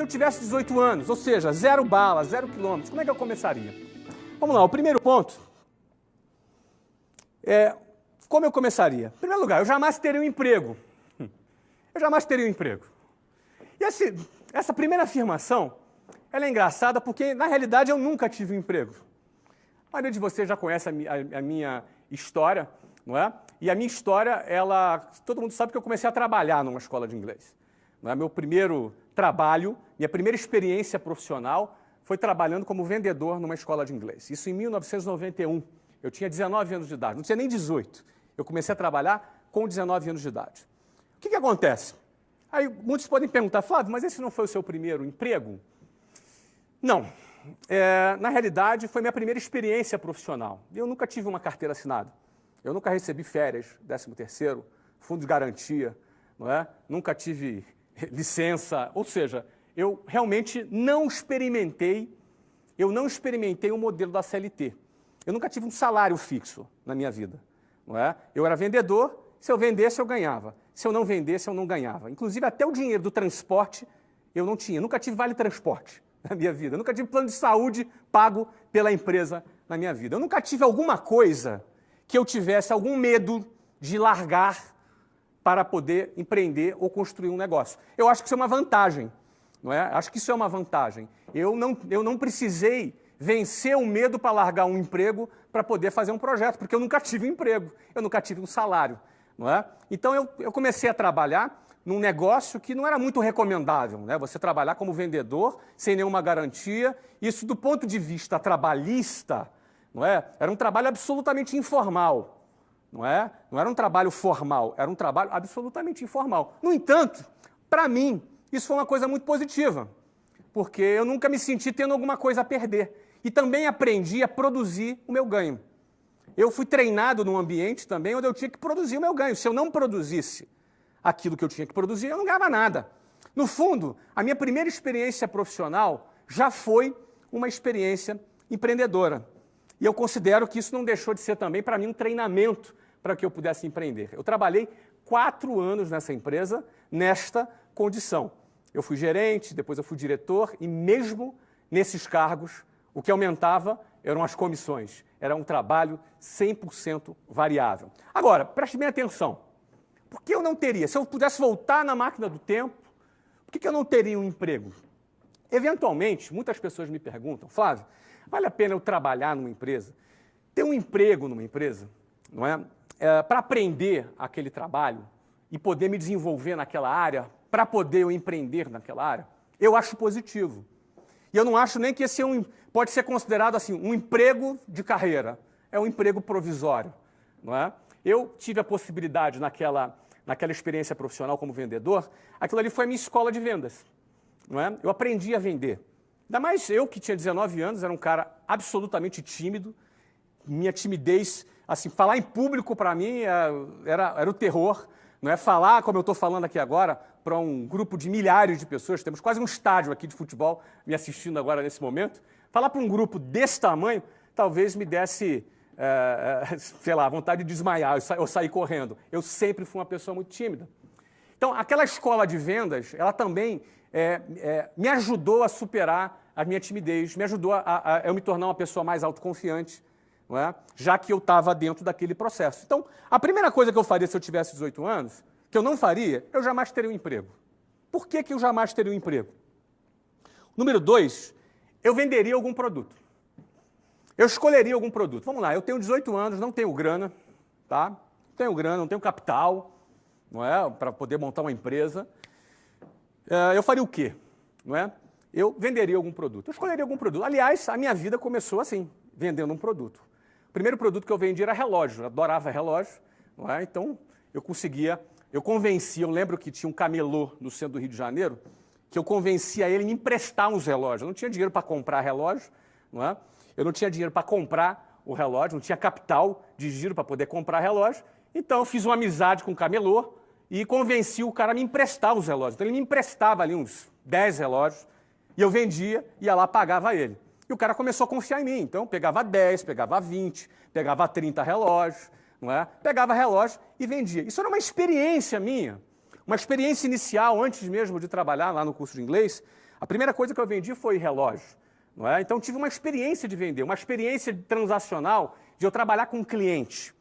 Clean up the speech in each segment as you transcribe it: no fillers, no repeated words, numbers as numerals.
Se eu tivesse 18 anos, ou seja, 0 bala, 0 quilômetros, como é que eu começaria? Vamos lá, o primeiro ponto é como eu começaria. Em primeiro lugar, eu jamais teria um emprego. Eu jamais teria um emprego. E essa primeira afirmação, ela é engraçada porque, na realidade, eu nunca tive um emprego. A maioria de vocês já conhece a minha história, não é? E a minha história, todo mundo sabe que eu comecei a trabalhar numa escola de inglês. Não é? Meu primeiro trabalho, minha primeira experiência profissional foi trabalhando como vendedor numa escola de inglês. Isso em 1991. Eu tinha 19 anos de idade, não tinha nem 18. Eu comecei a trabalhar com 19 anos de idade. O que acontece? Aí muitos podem perguntar, Flávio, mas esse não foi o seu primeiro emprego? Não. Na realidade, foi minha primeira experiência profissional. Eu nunca tive uma carteira assinada. Eu nunca recebi férias, 13º, fundo de garantia, não é? Nunca tive licença, ou seja, eu realmente não experimentei o modelo da CLT. Eu nunca tive um salário fixo na minha vida, não é? Eu era vendedor, se eu vendesse eu ganhava, se eu não vendesse eu não ganhava. Inclusive até o dinheiro do transporte eu não tinha, nunca tive vale transporte na minha vida, eu nunca tive plano de saúde pago pela empresa na minha vida. Eu nunca tive alguma coisa que eu tivesse algum medo de largar para poder empreender ou construir um negócio. Eu acho que isso é uma vantagem, não é? Acho que isso é uma vantagem. Eu não precisei vencer o medo para largar um emprego para poder fazer um projeto, porque eu nunca tive um emprego, eu nunca tive um salário, não é? Então eu comecei a trabalhar num negócio que não era muito recomendável, né? Você trabalhar como vendedor sem nenhuma garantia, isso do ponto de vista trabalhista, não é? Era um trabalho absolutamente informal, não é? Não era um trabalho formal, era um trabalho absolutamente informal. No entanto, para mim, isso foi uma coisa muito positiva, porque eu nunca me senti tendo alguma coisa a perder. E também aprendi a produzir o meu ganho. Eu fui treinado num ambiente também onde eu tinha que produzir o meu ganho. Se eu não produzisse aquilo que eu tinha que produzir, eu não ganhava nada. No fundo, a minha primeira experiência profissional já foi uma experiência empreendedora. E eu considero que isso não deixou de ser também, para mim, um treinamento para que eu pudesse empreender. Eu trabalhei 4 anos nessa empresa, nesta condição. Eu fui gerente, depois eu fui diretor, e mesmo nesses cargos, o que aumentava eram as comissões. Era um trabalho 100% variável. Agora, preste bem atenção. Por que eu não teria? Se eu pudesse voltar na máquina do tempo, por que eu não teria um emprego? Eventualmente, muitas pessoas me perguntam, Flávio, vale a pena eu trabalhar numa empresa, ter um emprego numa empresa, não é? Para aprender aquele trabalho e poder me desenvolver naquela área, para poder eu empreender naquela área? Eu acho positivo. E eu não acho nem que esse pode ser considerado assim, um emprego de carreira. É um emprego provisório, não é? Eu tive a possibilidade naquela experiência profissional como vendedor, aquilo ali foi a minha escola de vendas, não é? Eu aprendi a vender. Ainda mais eu, que tinha 19 anos, era um cara absolutamente tímido, minha timidez, assim, falar em público para mim era o terror, não é? Falar, como eu estou falando aqui agora, para um grupo de milhares de pessoas, temos quase um estádio aqui de futebol me assistindo agora nesse momento, falar para um grupo desse tamanho, talvez me desse, sei lá, vontade de desmaiar, eu sair correndo. Eu sempre fui uma pessoa muito tímida. Então, aquela escola de vendas, ela também me ajudou a superar a minha timidez, me ajudou a eu me tornar uma pessoa mais autoconfiante, não é? Já que eu estava dentro daquele processo. Então, a primeira coisa que eu faria se eu tivesse 18 anos, que eu não faria, eu jamais teria um emprego. Por que eu jamais teria um emprego? Número 2, eu venderia algum produto. Eu escolheria algum produto. Vamos lá, eu tenho 18 anos, não tenho grana, tá? Não tenho grana, não tenho capital, não é? Para poder montar uma empresa. Eu faria o quê? Não é? Eu venderia algum produto. Eu escolheria algum produto. Aliás, a minha vida começou assim, vendendo um produto. O primeiro produto que eu vendi era relógio. Eu adorava relógio, não é? Então, eu convencia, eu lembro que tinha um camelô no centro do Rio de Janeiro, que eu convencia ele a me emprestar uns relógios. Eu não tinha dinheiro para comprar relógio, não é? Eu não tinha dinheiro para comprar o relógio, não tinha capital de giro para poder comprar relógio. Então, eu fiz uma amizade com o camelô e convenci o cara a me emprestar os relógios. Então, ele me emprestava ali uns 10 relógios e eu vendia, ia lá, pagava ele. E o cara começou a confiar em mim. Então, pegava 10, pegava 20, pegava 30 relógios, não é? Pegava relógio e vendia. Isso era uma experiência minha, Uma experiência inicial, antes mesmo de trabalhar lá no curso de inglês, a primeira coisa que eu vendi foi relógio. Não é? Então, tive uma experiência de vender, uma experiência transacional de eu trabalhar com um cliente.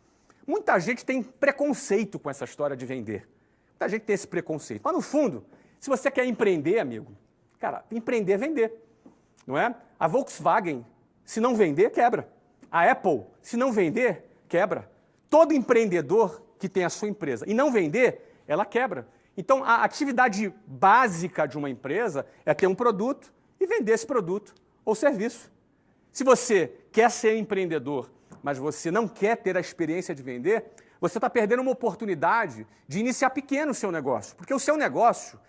Muita gente tem preconceito com essa história de vender. Muita gente tem esse preconceito. Mas, no fundo, se você quer empreender, amigo, cara, empreender é vender. Não é? A Volkswagen, se não vender, quebra. A Apple, se não vender, quebra. Todo empreendedor que tem a sua empresa e não vender, ela quebra. Então, a atividade básica de uma empresa é ter um produto e vender esse produto ou serviço. Se você quer ser empreendedor, mas você não quer ter a experiência de vender, você está perdendo uma oportunidade de iniciar pequeno o seu negócio. Porque o seu negócio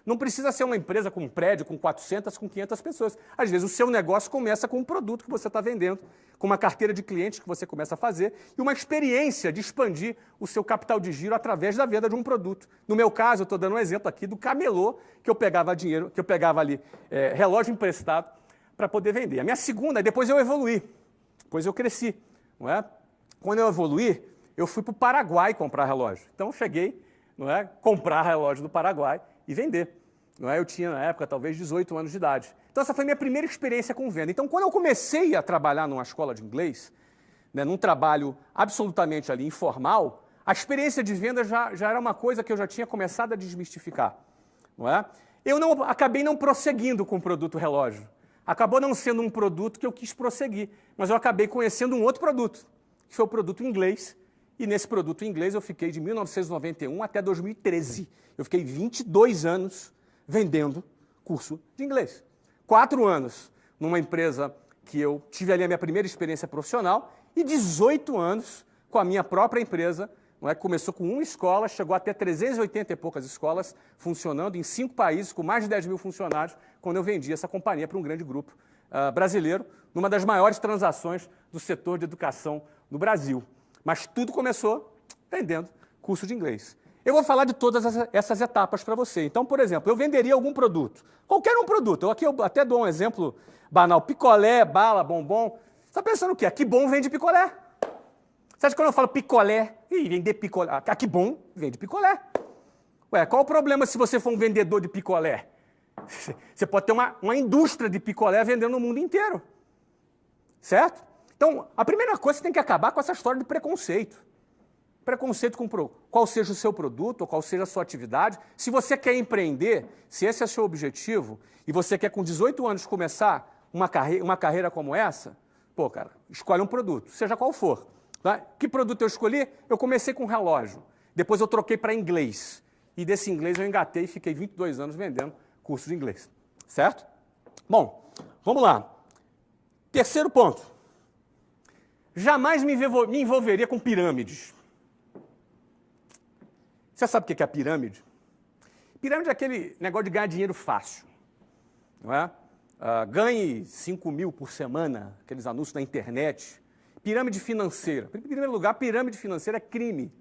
não precisa ser uma empresa com um prédio, com 400, com 500 pessoas. Às vezes, o seu negócio começa com um produto que você está vendendo, com uma carteira de clientes que você começa a fazer e uma experiência de expandir o seu capital de giro através da venda de um produto. No meu caso, eu estou dando um exemplo aqui do camelô, que eu pegava dinheiro, que eu pegava ali relógio emprestado para poder vender. A minha segunda, depois eu evoluí, depois eu cresci. Não é? Quando eu evoluí, eu fui para o Paraguai comprar relógio. Então, eu cheguei, não é, comprar relógio no Paraguai e vender. Não é? Eu tinha, na época, talvez 18 anos de idade. Então, essa foi a minha primeira experiência com venda. Então, quando eu comecei a trabalhar numa escola de inglês, né, num trabalho absolutamente ali informal, a experiência de venda já era uma coisa que eu já tinha começado a desmistificar. Não é? Eu acabei não prosseguindo com o produto relógio. Acabou não sendo um produto que eu quis prosseguir, mas eu acabei conhecendo um outro produto, que foi o produto inglês, e nesse produto inglês eu fiquei de 1991 até 2013. Eu fiquei 22 anos vendendo curso de inglês. 4 anos numa empresa que eu tive ali a minha primeira experiência profissional e 18 anos com a minha própria empresa. Não é? Começou com uma escola, chegou até 380 e poucas escolas, funcionando em 5 países, com mais de 10 mil funcionários, quando eu vendi essa companhia para um grande grupo brasileiro, numa das maiores transações do setor de educação no Brasil. Mas tudo começou vendendo curso de inglês. Eu vou falar de todas essas etapas para você. Então, por exemplo, eu venderia algum produto, qualquer um produto. Aqui eu até dou um exemplo banal, picolé, bala, bombom. Você está pensando o quê? Que bom vende picolé. Você acha que quando eu falo picolé, vender picolé, que bom vende picolé. Ué, qual o problema se você for um vendedor de picolé? Você pode ter uma indústria de picolé vendendo no mundo inteiro. Certo? Então, a primeira coisa, você tem que acabar com essa história de preconceito. Preconceito com qual seja o seu produto, ou qual seja a sua atividade. Se você quer empreender, se esse é o seu objetivo, e você quer com 18 anos começar uma carreira como essa, pô, cara, escolhe um produto, seja qual for. Tá? Que produto eu escolhi? Eu comecei com relógio. Depois eu troquei para inglês. E desse inglês eu engatei e fiquei 22 anos vendendo curso de inglês. Certo? Bom, vamos lá. Terceiro ponto. Jamais me envolveria com pirâmides. Você sabe o que é a pirâmide? Pirâmide é aquele negócio de ganhar dinheiro fácil. Não é? Ganhe 5 mil por semana, aqueles anúncios na internet. Pirâmide financeira. Em primeiro lugar, pirâmide financeira é crime.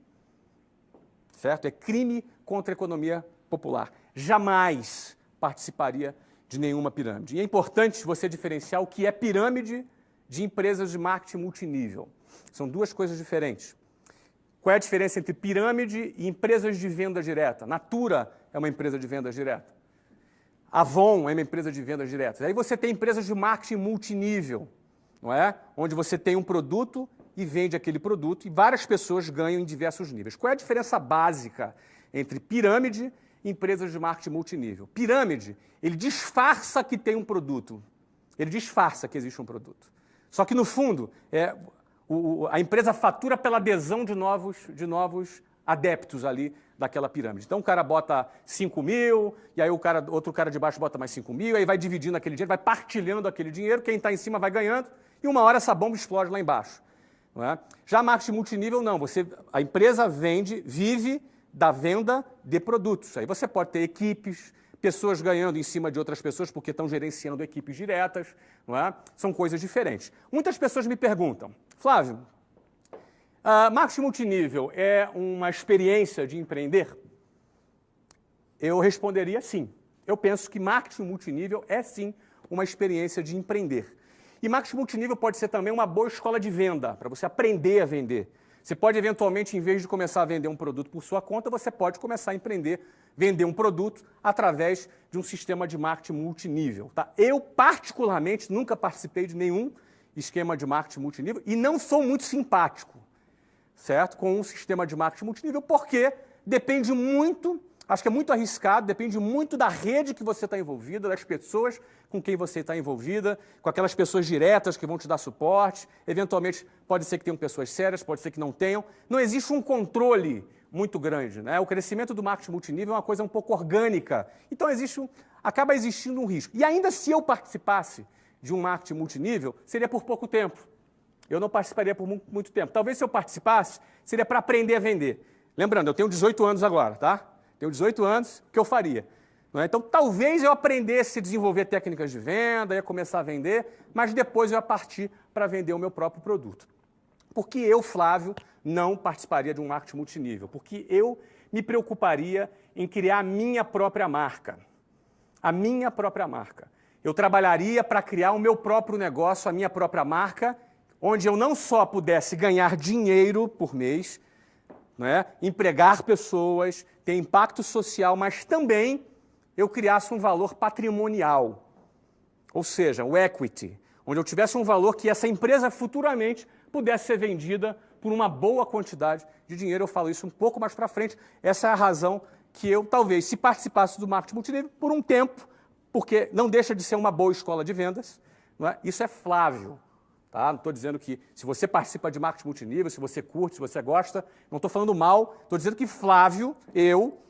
Certo? É crime contra a economia popular. Jamais participaria de nenhuma pirâmide. E é importante você diferenciar o que é pirâmide de empresas de marketing multinível. São duas coisas diferentes. Qual é a diferença entre pirâmide e empresas de venda direta? Natura é uma empresa de venda direta. Avon é uma empresa de vendas diretas. Aí você tem empresas de marketing multinível, não é? Onde você tem um produto e vende aquele produto e várias pessoas ganham em diversos níveis. Qual é a diferença básica entre pirâmide e empresas de marketing multinível? Pirâmide, ele disfarça que tem um produto. Ele disfarça que existe um produto. Só que, no fundo, a empresa fatura pela adesão de novos adeptos ali daquela pirâmide. Então, o cara bota 5 mil, e aí outro cara de baixo bota mais 5 mil, aí vai dividindo aquele dinheiro, vai partilhando aquele dinheiro, quem está em cima vai ganhando, e uma hora essa bomba explode lá embaixo. Não é? Já marketing multinível, não. A empresa vive da venda de produtos. Aí você pode ter equipes, pessoas ganhando em cima de outras pessoas porque estão gerenciando equipes diretas, não é? São coisas diferentes. Muitas pessoas me perguntam, Flávio, marketing multinível é uma experiência de empreender? Eu responderia sim. Eu penso que marketing multinível é sim uma experiência de empreender. E marketing multinível pode ser também uma boa escola de venda, para você aprender a vender. Você pode, eventualmente, em vez de começar a vender um produto por sua conta, você pode começar a empreender vender um produto através de um sistema de marketing multinível. Tá? Eu, particularmente, nunca participei de nenhum esquema de marketing multinível e não sou muito simpático, certo? Com um sistema de marketing multinível, porque depende muito, acho que é muito arriscado, depende muito da rede que você está envolvida, das pessoas com quem você está envolvida, com aquelas pessoas diretas que vão te dar suporte, eventualmente pode ser que tenham pessoas sérias, pode ser que não tenham. Não existe um controle muito grande, né? O crescimento do marketing multinível é uma coisa um pouco orgânica, então acaba existindo um risco. E ainda se eu participasse de um marketing multinível, seria por pouco tempo. Eu não participaria por muito tempo. Talvez se eu participasse, seria para aprender a vender. Lembrando, eu tenho 18 anos agora, tá? Tenho 18 anos, o que eu faria? Não é? Então, talvez eu aprendesse a desenvolver técnicas de venda, ia começar a vender, mas depois eu ia partir para vender o meu próprio produto. Porque eu, Flávio, não participaria de um marketing multinível, porque eu me preocuparia em criar a minha própria marca. A minha própria marca. Eu trabalharia para criar o meu próprio negócio, a minha própria marca, onde eu não só pudesse ganhar dinheiro por mês, né, empregar pessoas, ter impacto social, mas também eu criasse um valor patrimonial, ou seja, o equity, onde eu tivesse um valor que essa empresa futuramente pudesse ser vendida por uma boa quantidade de dinheiro. Eu falo isso um pouco mais para frente. Essa é a razão que eu, talvez, se participasse do marketing multinível por um tempo, porque não deixa de ser uma boa escola de vendas, não é? Isso é Flávio. Tá? Não estou dizendo que se você participa de marketing multinível, se você curte, se você gosta, não estou falando mal, estou dizendo que Flávio, eu,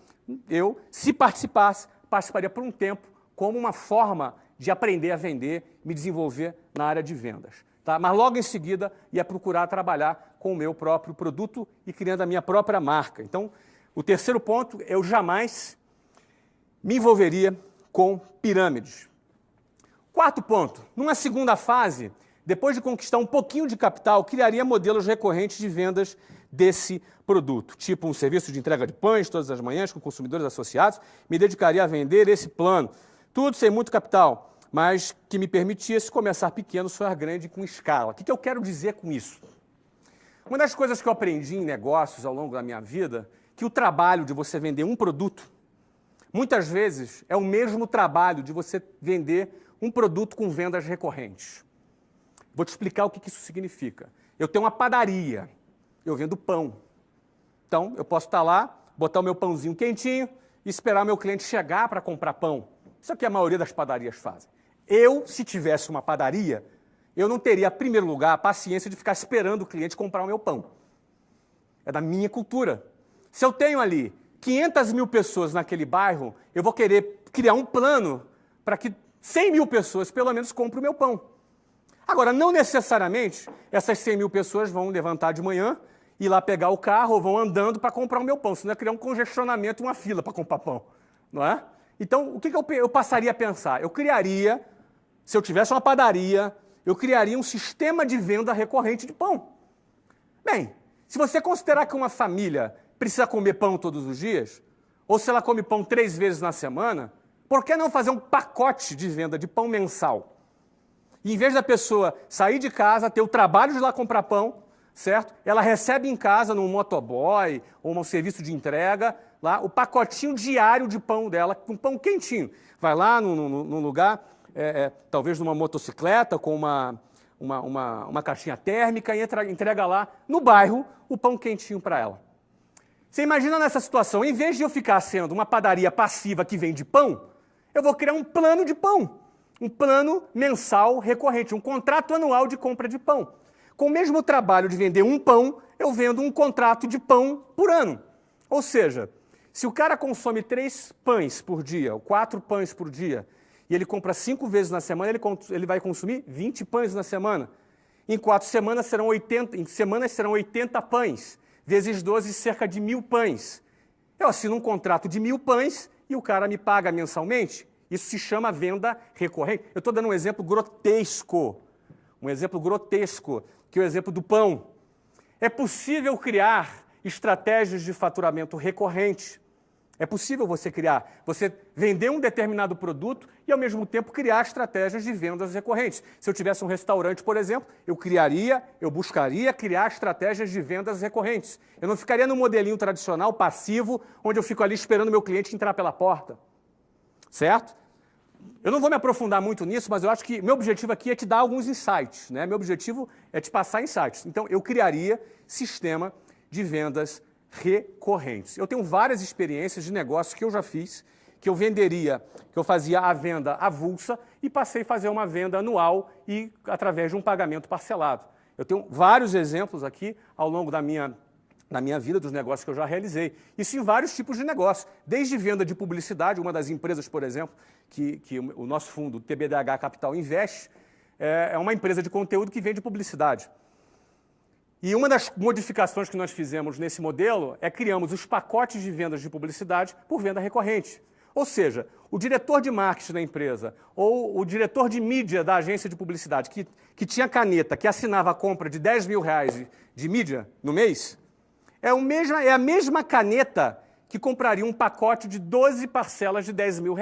se participasse, participaria por um tempo como uma forma de aprender a vender, me desenvolver na área de vendas. Tá? Mas logo em seguida ia procurar trabalhar com o meu próprio produto e criando a minha própria marca. Então, o terceiro ponto, eu jamais me envolveria com pirâmides. Quarto ponto, numa segunda fase, depois de conquistar um pouquinho de capital, criaria modelos recorrentes de vendas desse produto, tipo um serviço de entrega de pães todas as manhãs com consumidores associados, me dedicaria a vender esse plano, tudo sem muito capital, mas que me permitisse começar pequeno, sonhar grande com escala. O que eu quero dizer com isso? Uma das coisas que eu aprendi em negócios ao longo da minha vida, que o trabalho de você vender um produto, muitas vezes é o mesmo trabalho de você vender um produto com vendas recorrentes. Vou te explicar o que isso significa. Eu tenho uma padaria, eu vendo pão. Então, eu posso estar lá, botar o meu pãozinho quentinho e esperar o meu cliente chegar para comprar pão. Isso é o que a maioria das padarias fazem. Eu, se tivesse uma padaria, eu não teria, em primeiro lugar, a paciência de ficar esperando o cliente comprar o meu pão. É da minha cultura. Se eu tenho ali 500 mil pessoas naquele bairro, eu vou querer criar um plano para que 100 mil pessoas, pelo menos, comprem o meu pão. Agora, não necessariamente essas 100 mil pessoas vão levantar de manhã, ir lá pegar o carro ou vão andando para comprar o meu pão, senão é criar um congestionamento, uma fila para comprar pão, não é? Então, o que eu passaria a pensar? Eu criaria, se eu tivesse uma padaria, eu criaria um sistema de venda recorrente de pão. Bem, se você considerar que uma família precisa comer pão todos os dias, ou se ela come pão 3 vezes na semana, por que não fazer um pacote de venda de pão mensal? E em vez da pessoa sair de casa, ter o trabalho de ir lá comprar pão, certo? Ela recebe em casa, num motoboy ou num serviço de entrega, lá o pacotinho diário de pão dela, com pão quentinho. Vai lá num lugar, talvez numa motocicleta, com uma caixinha térmica, e entrega lá no bairro o pão quentinho para ela. Você imagina nessa situação, em vez de eu ficar sendo uma padaria passiva que vende pão, eu vou criar um plano de pão. Um plano mensal recorrente, um contrato anual de compra de pão. Com o mesmo trabalho de vender um pão, eu vendo um contrato de pão por ano. Ou seja, se o cara consome 3 pães por dia, ou 4 pães por dia, e ele compra 5 vezes na semana, ele vai consumir 20 pães na semana. Em 4 semanas serão 80 pães, vezes 12, cerca de 1.000 pães. Eu assino um contrato de 1.000 pães e o cara me paga mensalmente. Isso se chama venda recorrente. Eu estou dando um exemplo grotesco, que é o exemplo do pão. É possível criar estratégias de faturamento recorrente, É possível você vender um determinado produto e, ao mesmo tempo, criar estratégias de vendas recorrentes. Se eu tivesse um restaurante, por exemplo, eu buscaria criar estratégias de vendas recorrentes. Eu não ficaria no modelinho tradicional, passivo, onde eu fico ali esperando o meu cliente entrar pela porta. Certo? Eu não vou me aprofundar muito nisso, mas eu acho que meu objetivo aqui é te dar alguns insights, né? Meu objetivo é te passar insights. Então, eu criaria sistema de vendas recorrentes. Eu tenho várias experiências de negócios que eu já fiz, que eu fazia a venda avulsa e passei a fazer uma venda anual e através de um pagamento parcelado. Eu tenho vários exemplos aqui ao longo da minha vida, dos negócios que eu já realizei. Isso em vários tipos de negócios, desde venda de publicidade, uma das empresas, por exemplo, que o nosso fundo, o TBDH Capital, investe, é uma empresa de conteúdo que vende publicidade. E uma das modificações que nós fizemos nesse modelo é criamos os pacotes de vendas de publicidade por venda recorrente. Ou seja, o diretor de marketing da empresa ou o diretor de mídia da agência de publicidade que tinha caneta, que assinava a compra de R$10 mil de mídia no mês, é a mesma caneta que compraria um pacote de 12 parcelas de R$10 mil.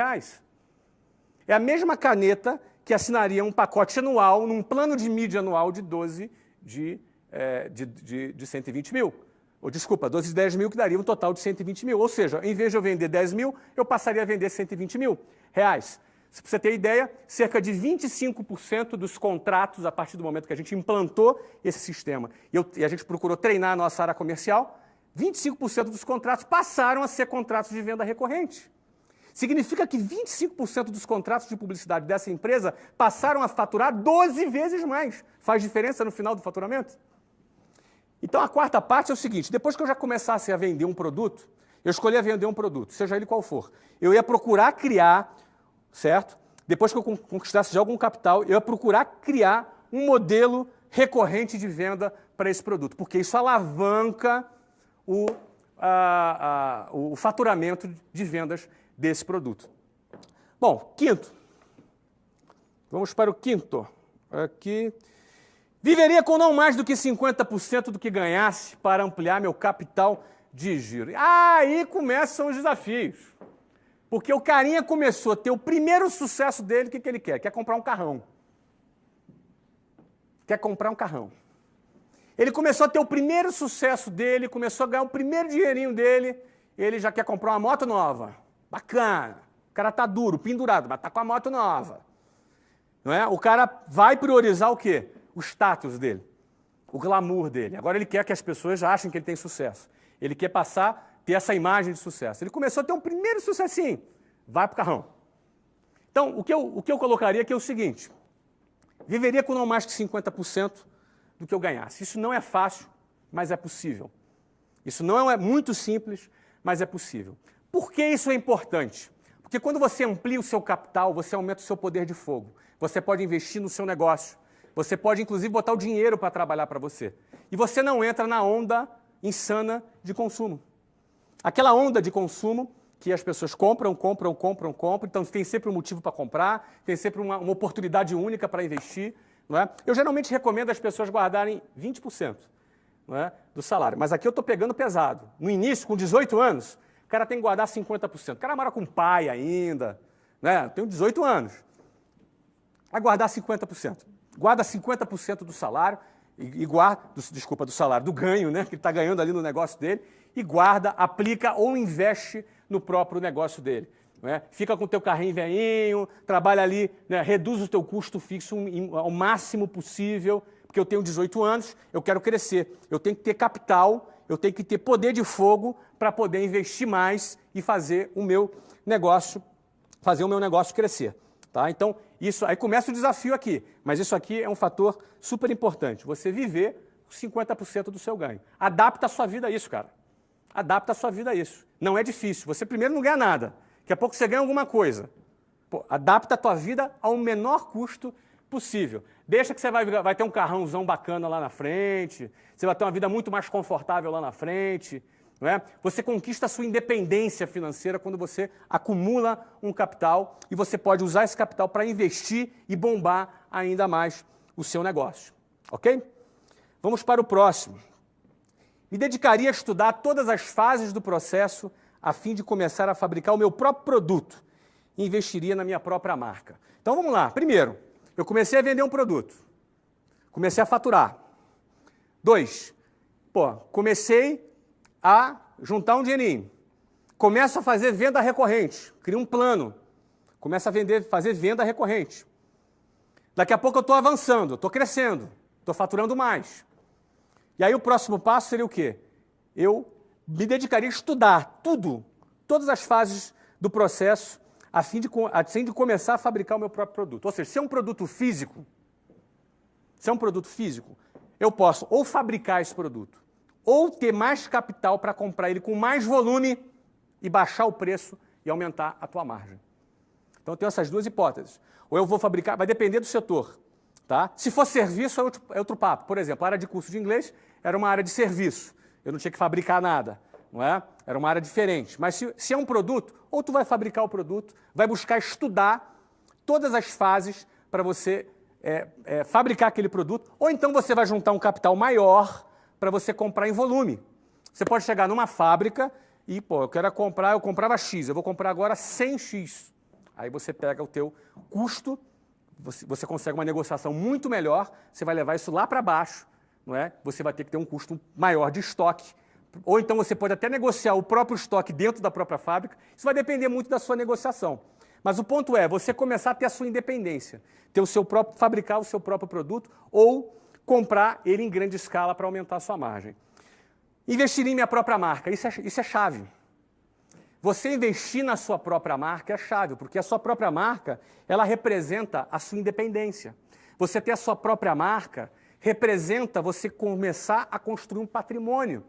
É a mesma caneta que assinaria um pacote anual, num plano de mídia anual de 12 de 120 mil. Ou, desculpa, 12 de 10 mil, que daria um total de 120 mil. Ou seja, em vez de eu vender 10 mil, eu passaria a vender 120 mil reais. Se você ter ideia, cerca de 25% dos contratos, a partir do momento que a gente implantou esse sistema, e a gente procurou treinar a nossa área comercial, 25% dos contratos passaram a ser contratos de venda recorrente. Significa que 25% dos contratos de publicidade dessa empresa passaram a faturar 12 vezes mais. Faz diferença no final do faturamento? Então, a quarta parte é o seguinte: depois que eu já começasse a vender um produto, eu escolhia vender um produto, seja ele qual for. Eu ia procurar criar, certo? Depois que eu conquistasse já algum capital, eu ia procurar criar um modelo recorrente de venda para esse produto, porque isso alavanca o faturamento de vendas desse produto. Bom, quinto. Vamos para o quinto. Aqui. Viveria com não mais do que 50% do que ganhasse para ampliar meu capital de giro. Aí começam os desafios. Porque o carinha começou a ter o primeiro sucesso dele, o que ele quer? Quer comprar um carrão. Quer comprar um carrão. Ele começou a ter o primeiro sucesso dele, começou a ganhar o primeiro dinheirinho dele, ele já quer comprar uma moto nova. Bacana. O cara tá duro, pendurado, mas tá com a moto nova. Não é? O cara vai priorizar o quê? O status dele, o glamour dele. Agora ele quer que as pessoas achem que ele tem sucesso. Ele quer ter essa imagem de sucesso. Ele começou a ter um primeiro sucessinho. Vai pro carrão. Então, o que eu colocaria aqui é o seguinte: viveria com não mais que 50% do que eu ganhasse. Isso não é fácil, mas é possível. Isso não é muito simples, mas é possível. Por que isso é importante? Porque quando você amplia o seu capital, você aumenta o seu poder de fogo. Você pode investir no seu negócio. Você pode, inclusive, botar o dinheiro para trabalhar para você. E você não entra na onda insana de consumo. Aquela onda de consumo que as pessoas compram. Então, tem sempre um motivo para comprar, tem sempre uma oportunidade única para investir. Não é? Eu geralmente recomendo as pessoas guardarem 20%, não é, do salário. Mas aqui eu estou pegando pesado. No início, com 18 anos, o cara tem que guardar 50%. O cara mora com pai ainda. Né? Tem 18 anos. Vai guardar 50%. Guarda 50% do salário, do salário, do ganho, né, que ele está ganhando ali no negócio dele, e guarda, aplica ou investe no próprio negócio dele. Não é? Fica com o teu carrinho velhinho, trabalha ali, né, reduz o teu custo fixo ao máximo possível, porque eu tenho 18 anos, eu quero crescer, eu tenho que ter capital, eu tenho que ter poder de fogo para poder investir mais e fazer o meu negócio crescer. Tá? Então, isso aí começa o desafio aqui, mas isso aqui é um fator super importante. Você viver 50% do seu ganho. Adapta a sua vida a isso, cara. Adapta a sua vida a isso. Não é difícil. Você primeiro não ganha nada. Daqui a pouco você ganha alguma coisa. Pô, adapta a tua vida ao menor custo possível. Deixa que você vai ter um carrãozão bacana lá na frente, você vai ter uma vida muito mais confortável lá na frente. Não é? Você conquista a sua independência financeira quando você acumula um capital e você pode usar esse capital para investir e bombar ainda mais o seu negócio. Ok? Vamos para o próximo. Me dedicaria a estudar todas as fases do processo a fim de começar a fabricar o meu próprio produto. Investiria na minha própria marca. Então vamos lá. Primeiro, eu comecei a vender um produto. Comecei a faturar. 2, comecei a juntar um dinheirinho. Começo a fazer venda recorrente. Crio um plano. Começo a fazer venda recorrente. Daqui a pouco eu estou avançando, estou crescendo, estou faturando mais. E aí o próximo passo seria o quê? Eu me dedicaria a estudar tudo, todas as fases do processo, a fim de começar a fabricar o meu próprio produto. Ou seja, se é um produto físico, eu posso ou fabricar esse produto, ou ter mais capital para comprar ele com mais volume e baixar o preço e aumentar a tua margem. Então, eu tenho essas duas hipóteses. Ou eu vou fabricar, vai depender do setor. Tá? Se for serviço, é outro papo. Por exemplo, a área de curso de inglês era uma área de serviço. Eu não tinha que fabricar nada. Não é? Era uma área diferente. Mas se é um produto, ou tu vai fabricar o produto, vai buscar estudar todas as fases para você fabricar aquele produto, ou então você vai juntar um capital maior para você comprar em volume. Você pode chegar numa fábrica e, eu comprava X, eu vou comprar agora 100X. Aí você pega o teu custo, você consegue uma negociação muito melhor, você vai levar isso lá para baixo, não é? Você vai ter que ter um custo maior de estoque. Ou então você pode até negociar o próprio estoque dentro da própria fábrica. Isso vai depender muito da sua negociação. Mas o ponto é você começar a ter a sua independência, fabricar o seu próprio produto ou comprar ele em grande escala para aumentar a sua margem. Investir em minha própria marca, isso é chave. Você investir na sua própria marca é chave, porque a sua própria marca, ela representa a sua independência. Você ter a sua própria marca representa você começar a construir um patrimônio.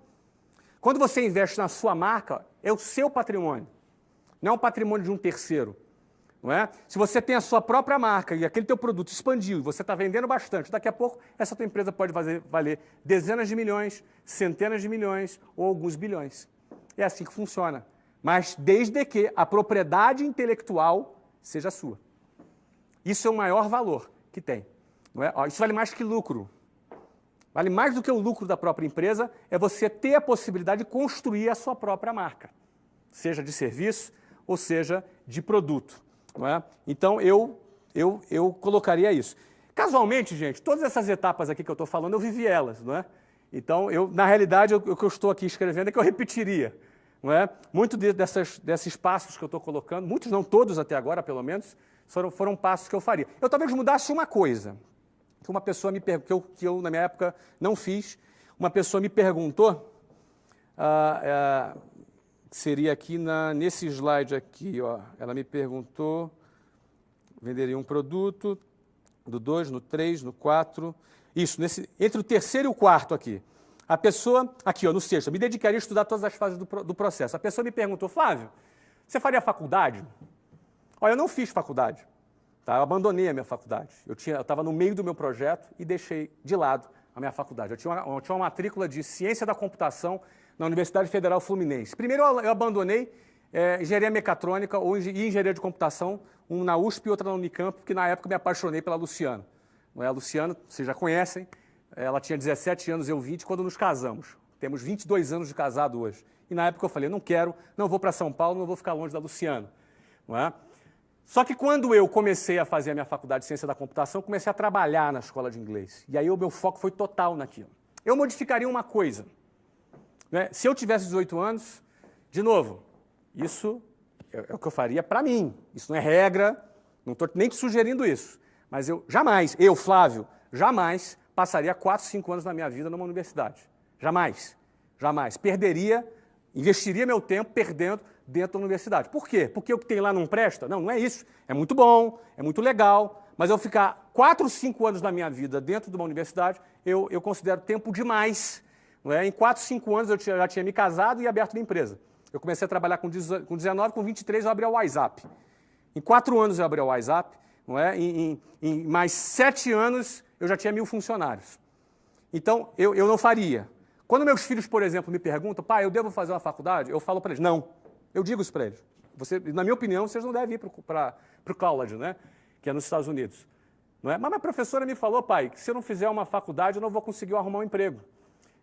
Quando você investe na sua marca, é o seu patrimônio, não é um patrimônio de um terceiro. Não é? Se você tem a sua própria marca e aquele teu produto expandiu e você está vendendo bastante, daqui a pouco essa tua empresa pode valer dezenas de milhões, centenas de milhões ou alguns bilhões. É assim que funciona. Mas desde que a propriedade intelectual seja sua. Isso é o maior valor que tem. Não é? Isso vale mais que lucro. Vale mais do que o lucro da própria empresa, é você ter a possibilidade de construir a sua própria marca. Seja de serviço ou seja de produto. Não é? Então, eu colocaria isso. Casualmente, gente, todas essas etapas aqui que eu estou falando, eu vivi elas. Não é? Então, na realidade, o que eu estou aqui escrevendo é que eu repetiria. Não é? Muitos desses passos que eu estou colocando, muitos não todos até agora, pelo menos, foram passos que eu faria. Eu talvez mudasse uma coisa, que uma pessoa que eu na minha época não fiz. Uma pessoa me perguntou, seria aqui nesse slide aqui, ó, ela me perguntou, venderia um produto, do 2, no 3, no 4, isso, entre o terceiro e o quarto aqui. A pessoa, aqui ó, no sexto, me dedicaria a estudar todas as fases do processo. A pessoa me perguntou, Flávio, você faria faculdade? Olha, eu não fiz faculdade, tá? Eu abandonei a minha faculdade. Eu estava no meio do meu projeto e deixei de lado a minha faculdade. Eu tinha uma matrícula de Ciência da Computação na Universidade Federal Fluminense. Primeiro eu abandonei Engenharia Mecatrônica e Engenharia de Computação, um na USP e outra na Unicamp, porque na época eu me apaixonei pela Luciana. Não é? A Luciana, vocês já conhecem, ela tinha 17 anos, eu 20, quando nos casamos. Temos 22 anos de casado hoje. E na época eu falei, não vou para São Paulo, não vou ficar longe da Luciana. Não é? Só que quando eu comecei a fazer a minha faculdade de Ciência da Computação, comecei a trabalhar na escola de inglês. E aí o meu foco foi total naquilo. Eu modificaria uma coisa. Né? Se eu tivesse 18 anos, de novo, isso é o que eu faria para mim. Isso não é regra, não estou nem te sugerindo isso. Mas Flávio, jamais passaria 4, 5 anos da minha vida numa universidade. Jamais. Jamais. Investiria meu tempo perdendo dentro da universidade. Por quê? Porque o que tem lá não presta? Não é isso. É muito bom, é muito legal, mas eu ficar 4, 5 anos da minha vida dentro de uma universidade, eu considero tempo demais. Não é? Em 4, 5 anos eu já tinha me casado e aberto minha empresa. Eu comecei a trabalhar com 19, com 23 eu abri a WhatsApp. Em 4 anos eu abri a WhatsApp, não é? Em mais 7 anos eu já tinha 1000 funcionários. Então, eu não faria. Quando meus filhos, por exemplo, me perguntam, pai, eu devo fazer uma faculdade? Eu falo para eles, não. Eu digo isso para eles. Na minha opinião, vocês não devem ir para o college, né? Que é nos Estados Unidos. Não é? Mas minha professora me falou, pai, que se eu não fizer uma faculdade, eu não vou conseguir arrumar um emprego.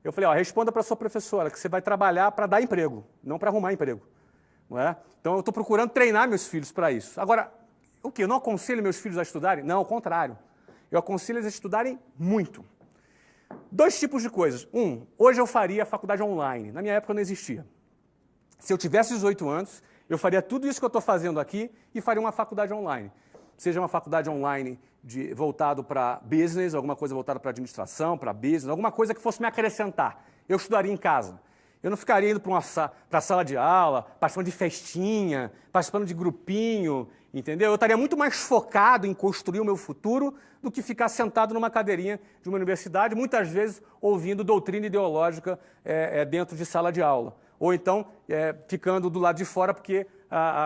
Eu falei, responda para a sua professora que você vai trabalhar para dar emprego, não para arrumar emprego. não é? Então, eu estou procurando treinar meus filhos para isso. Agora, o quê? Eu não aconselho meus filhos a estudarem? Não, ao contrário. Eu aconselho eles a estudarem muito. Dois tipos de coisas. Hoje eu faria a faculdade online. Na minha época não existia. Se eu tivesse 18 anos, eu faria tudo isso que eu estou fazendo aqui e faria uma faculdade online. Seja uma faculdade online voltado para business, alguma coisa voltada para administração, para business, alguma coisa que fosse me acrescentar. Eu estudaria em casa. Eu não ficaria indo para a sala de aula, participando de festinha, participando de grupinho, entendeu? Eu estaria muito mais focado em construir o meu futuro do que ficar sentado numa cadeirinha de uma universidade, muitas vezes ouvindo doutrina ideológica dentro de sala de aula. Ou então ficando do lado de fora porque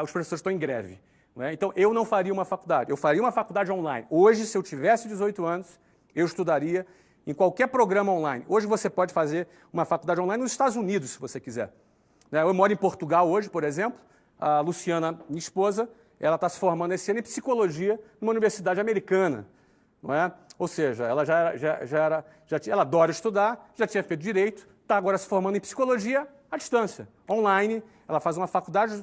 os professores estão em greve. Não é? Então, eu não faria uma faculdade. Eu faria uma faculdade online. Hoje, se eu tivesse 18 anos, eu estudaria em qualquer programa online. Hoje você pode fazer uma faculdade online nos Estados Unidos, se você quiser. Eu moro em Portugal hoje, por exemplo. A Luciana, minha esposa, ela está se formando esse ano em psicologia numa universidade americana. Não é? Ou seja, ela ela adora estudar, já tinha feito direito, está agora se formando em psicologia à distância, online. Ela faz uma faculdade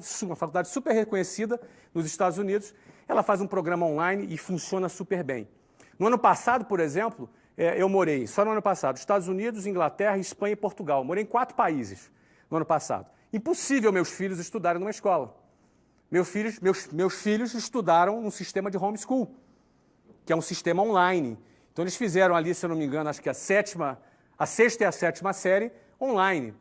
super reconhecida nos Estados Unidos. Ela faz um programa online e funciona super bem. No ano passado, por exemplo, eu morei, só no ano passado, Estados Unidos, Inglaterra, Espanha e Portugal. Morei em 4 países no ano passado. Impossível meus filhos estudarem numa escola. Meus filhos estudaram num sistema de homeschool, que é um sistema online. Então eles fizeram ali, se eu não me engano, acho que a 6ª e a 7ª série online.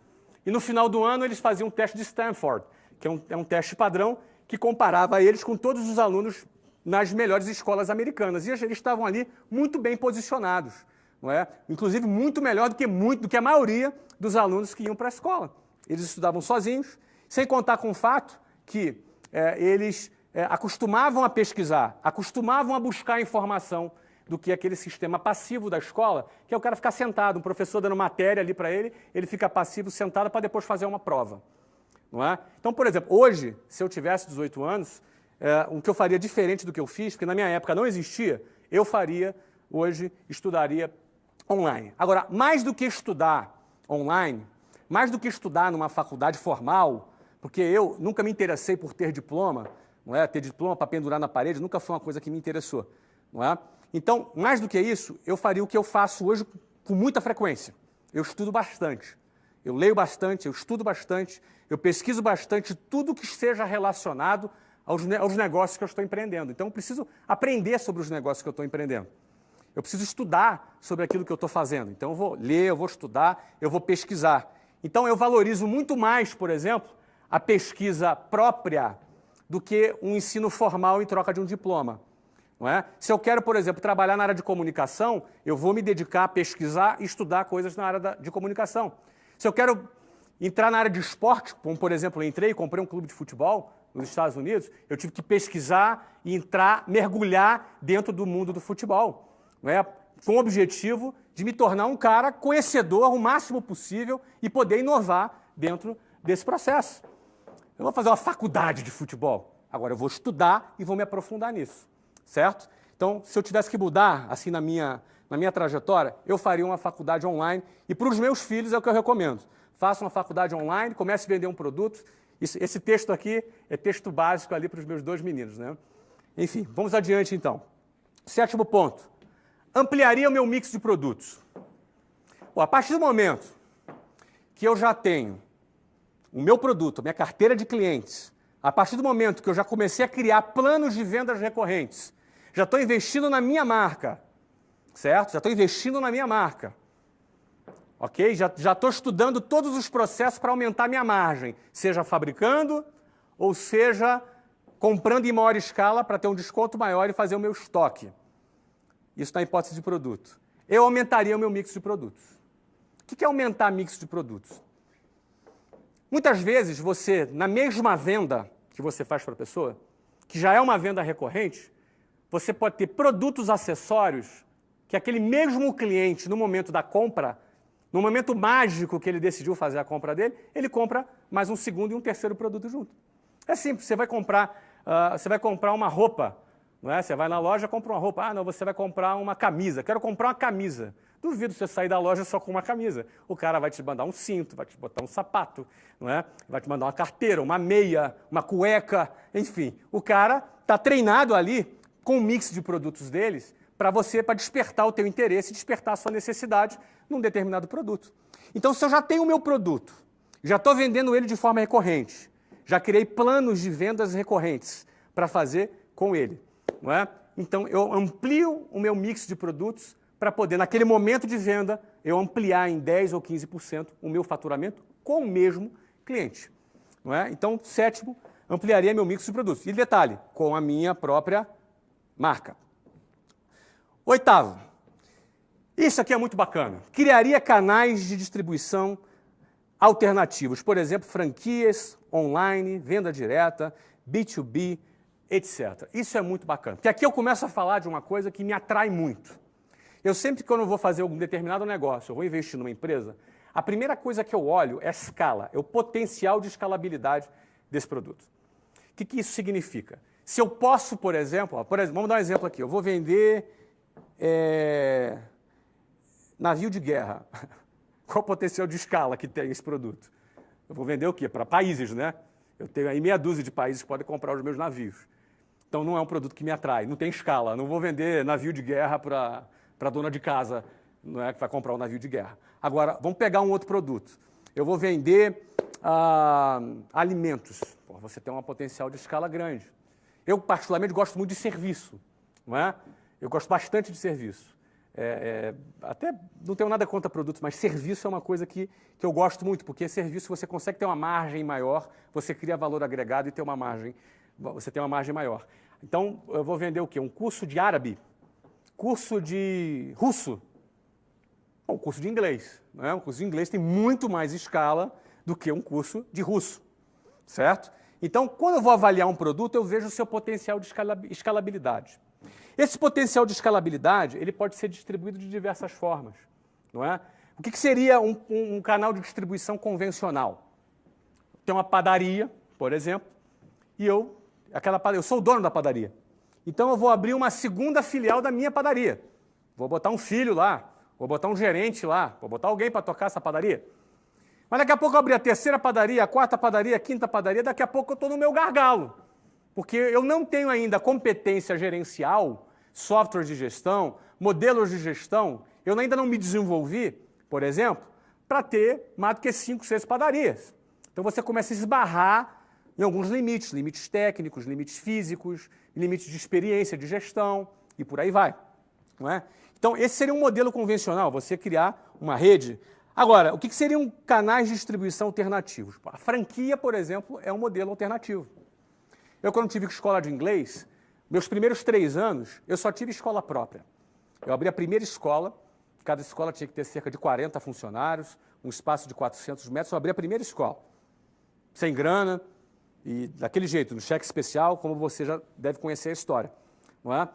E no final do ano eles faziam um teste de Stanford, que é um teste padrão que comparava eles com todos os alunos nas melhores escolas americanas. E eles estavam ali muito bem posicionados, não é? Inclusive muito melhor do que a maioria dos alunos que iam para a escola. Eles estudavam sozinhos, sem contar com o fato que eles acostumavam a pesquisar, acostumavam a buscar informação do que aquele sistema passivo da escola, que é o cara ficar sentado, um professor dando matéria ali para ele, ele fica passivo sentado para depois fazer uma prova. Não é? Então, por exemplo, hoje, se eu tivesse 18 anos, o que eu faria diferente do que eu fiz, porque na minha época não existia, eu faria, hoje, estudaria online. Agora, mais do que estudar online, mais do que estudar numa faculdade formal, porque eu nunca me interessei por ter diploma, não é? Ter diploma para pendurar na parede nunca foi uma coisa que me interessou, não é? Então, mais do que isso, eu faria o que eu faço hoje com muita frequência. Eu estudo bastante, eu leio bastante, eu estudo bastante, eu pesquiso bastante tudo que seja relacionado aos negócios que eu estou empreendendo. Então, eu preciso aprender sobre os negócios que eu estou empreendendo. Eu preciso estudar sobre aquilo que eu estou fazendo. Então, eu vou ler, eu vou estudar, eu vou pesquisar. Então, eu valorizo muito mais, por exemplo, a pesquisa própria do que um ensino formal em troca de um diploma. Não é? Se eu quero, por exemplo, trabalhar na área de comunicação, eu vou me dedicar a pesquisar e estudar coisas na área de comunicação. Se eu quero entrar na área de esporte, como, por exemplo, eu entrei e comprei um clube de futebol nos Estados Unidos, eu tive que pesquisar e entrar, mergulhar dentro do mundo do futebol, não é? Com o objetivo de me tornar um cara conhecedor o máximo possível e poder inovar dentro desse processo. Eu não vou fazer uma faculdade de futebol. Agora, eu vou estudar e vou me aprofundar nisso. Certo? Então, se eu tivesse que mudar, assim, na minha trajetória, eu faria uma faculdade online. E para os meus filhos é o que eu recomendo. Faça uma faculdade online, comece a vender um produto. Esse texto aqui é texto básico ali para os meus 2 meninos, né? Enfim, vamos adiante, então. 7º ponto. Ampliaria o meu mix de produtos. Bom, a partir do momento que eu já tenho o meu produto, a minha carteira de clientes, a partir do momento que eu já comecei a criar planos de vendas recorrentes, já estou investindo na minha marca, certo? Já estou investindo na minha marca, ok? Já estou estudando todos os processos para aumentar a minha margem, seja fabricando ou seja comprando em maior escala para ter um desconto maior e fazer o meu estoque. Isso na hipótese de produto. Eu aumentaria o meu mix de produtos. O que é aumentar mix de produtos? Muitas vezes você, na mesma venda que você faz para a pessoa, que já é uma venda recorrente, você pode ter produtos acessórios que aquele mesmo cliente, no momento da compra, no momento mágico que ele decidiu fazer a compra dele, ele compra mais um segundo e um terceiro produto junto. É simples, você vai comprar uma roupa Não é? Você vai na loja, compra uma roupa. Ah, não, você vai comprar uma camisa. Quero comprar uma camisa. Duvido você sair da loja só com uma camisa. O cara vai te mandar um cinto, vai te botar um sapato, não é? Vai te mandar uma carteira, uma meia, uma cueca, enfim. O cara está treinado ali com um mix de produtos deles para despertar o teu interesse, despertar a sua necessidade num determinado produto. Então, se eu já tenho o meu produto, já estou vendendo ele de forma recorrente, já criei planos de vendas recorrentes para fazer com ele, não é? Então, eu amplio o meu mix de produtos para poder, naquele momento de venda, eu ampliar em 10% ou 15% o meu faturamento com o mesmo cliente. Não é? Então, sétimo, ampliaria meu mix de produtos. E detalhe, com a minha própria marca. Oitavo, isso aqui é muito bacana. Criaria canais de distribuição alternativos. Por exemplo, franquias online, venda direta, B2B, etc. Isso é muito bacana. Porque aqui eu começo a falar de uma coisa que me atrai muito. Eu sempre, quando eu vou fazer algum determinado negócio, eu vou investir numa empresa, a primeira coisa que eu olho é a escala, é o potencial de escalabilidade desse produto. O que isso significa? Se eu posso, por exemplo, vamos dar um exemplo aqui, eu vou vender navio de guerra. Qual o potencial de escala que tem esse produto? Eu vou vender o quê? Para países, né? Eu tenho aí meia dúzia de países que podem comprar os meus navios. Então não é um produto que me atrai, não tem escala. Não vou vender navio de guerra para a dona de casa, não é, que vai comprar um navio de guerra. Agora, vamos pegar um outro produto. Eu vou vender alimentos. Pô, você tem um potencial de escala grande. Eu, particularmente, gosto muito de serviço. Não é? Eu gosto bastante de serviço. Até não tenho nada contra produtos, mas serviço é uma coisa que eu gosto muito, porque serviço você consegue ter uma margem maior, você cria valor agregado e você tem uma margem maior. Então, eu vou vender o quê? Um curso de árabe, curso de russo, um curso de inglês. Não é? Um curso de inglês tem muito mais escala do que um curso de russo, certo? Então, quando eu vou avaliar um produto, eu vejo o seu potencial de escalabilidade. Esse potencial de escalabilidade, ele pode ser distribuído de diversas formas, não é? O que seria um canal de distribuição convencional? Tem uma padaria, por exemplo, e eu sou o dono da padaria. Então eu vou abrir uma segunda filial da minha padaria. Vou botar um filho lá, vou botar um gerente lá, vou botar alguém para tocar essa padaria. Mas daqui a pouco eu abrir a terceira padaria, a quarta padaria, a quinta padaria, daqui a pouco eu estou no meu gargalo. Porque eu não tenho ainda competência gerencial, software de gestão, modelos de gestão, eu ainda não me desenvolvi, por exemplo, para ter mais do que 5, 6 padarias. Então você começa a esbarrar em alguns limites, limites técnicos, limites físicos, limites de experiência, de gestão, e por aí vai. Não é? Então esse seria um modelo convencional, você criar uma rede. Agora, o que seriam canais de distribuição alternativos? A franquia, por exemplo, é um modelo alternativo. Eu, quando tive escola de inglês, meus primeiros 3 anos, eu só tive escola própria. Eu abri a primeira escola, cada escola tinha que ter cerca de 40 funcionários, um espaço de 400 metros, eu abri a primeira escola. Sem grana e daquele jeito, no cheque especial, como você já deve conhecer a história. Não é?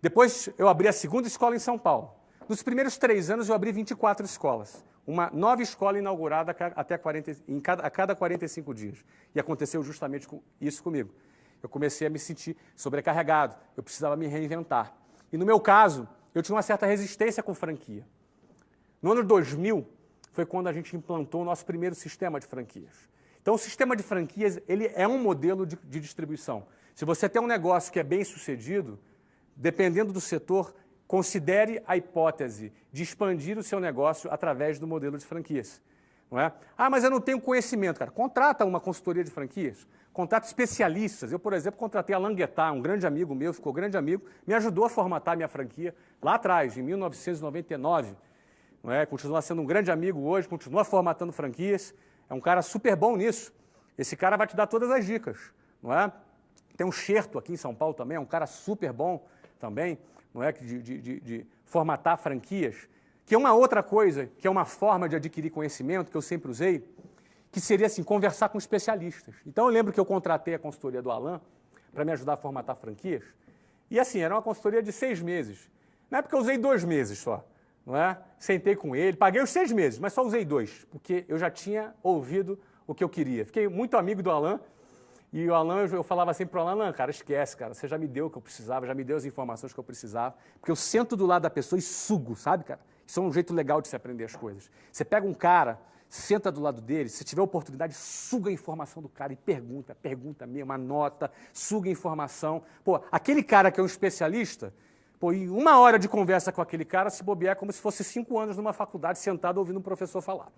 Depois, eu abri a segunda escola em São Paulo. Nos primeiros 3 anos, eu abri 24 escolas. Uma nova escola inaugurada a cada 45 dias. E aconteceu justamente isso comigo. Eu comecei a me sentir sobrecarregado, eu precisava me reinventar. E no meu caso, eu tinha uma certa resistência com franquia. No ano 2000, foi quando a gente implantou o nosso primeiro sistema de franquias. Então, o sistema de franquias, ele é um modelo de distribuição. Se você tem um negócio que é bem sucedido, dependendo do setor, considere a hipótese de expandir o seu negócio através do modelo de franquias. Não é? Ah, mas eu não tenho conhecimento, cara. Contrata uma consultoria de franquias, contrata especialistas. Eu, por exemplo, contratei a Languetá, um grande amigo meu, ficou grande amigo, me ajudou a formatar a minha franquia lá atrás, em 1999. Não é? Continua sendo um grande amigo hoje, continua formatando franquias. É um cara super bom nisso. Esse cara vai te dar todas as dicas. Não é? Tem um Xerto aqui em São Paulo também, é um cara super bom também, não é? De formatar franquias. Que é uma outra coisa, que é uma forma de adquirir conhecimento que eu sempre usei, que seria assim, conversar com especialistas. Então eu lembro que eu contratei a consultoria do Alan para me ajudar a formatar franquias. E assim, era uma consultoria de 6 meses. Na época eu usei 2 meses só. Não é? Sentei com ele, paguei os 6 meses, mas só usei 2, porque eu já tinha ouvido o que eu queria. Fiquei muito amigo do Alan E o Alan, eu falava sempre para o Alan, cara, esquece, cara, você já me deu o que eu precisava, já me deu as informações que eu precisava, porque eu sento do lado da pessoa e sugo, sabe, cara? Isso é um jeito legal de se aprender as coisas. Você pega um cara, senta do lado dele, se tiver oportunidade, suga a informação do cara e pergunta mesmo, anota, suga a informação. Pô, aquele cara que é um especialista, pô, e 1 hora de conversa com aquele cara, se bobear, é como se fosse 5 anos numa faculdade sentado ouvindo um professor falar.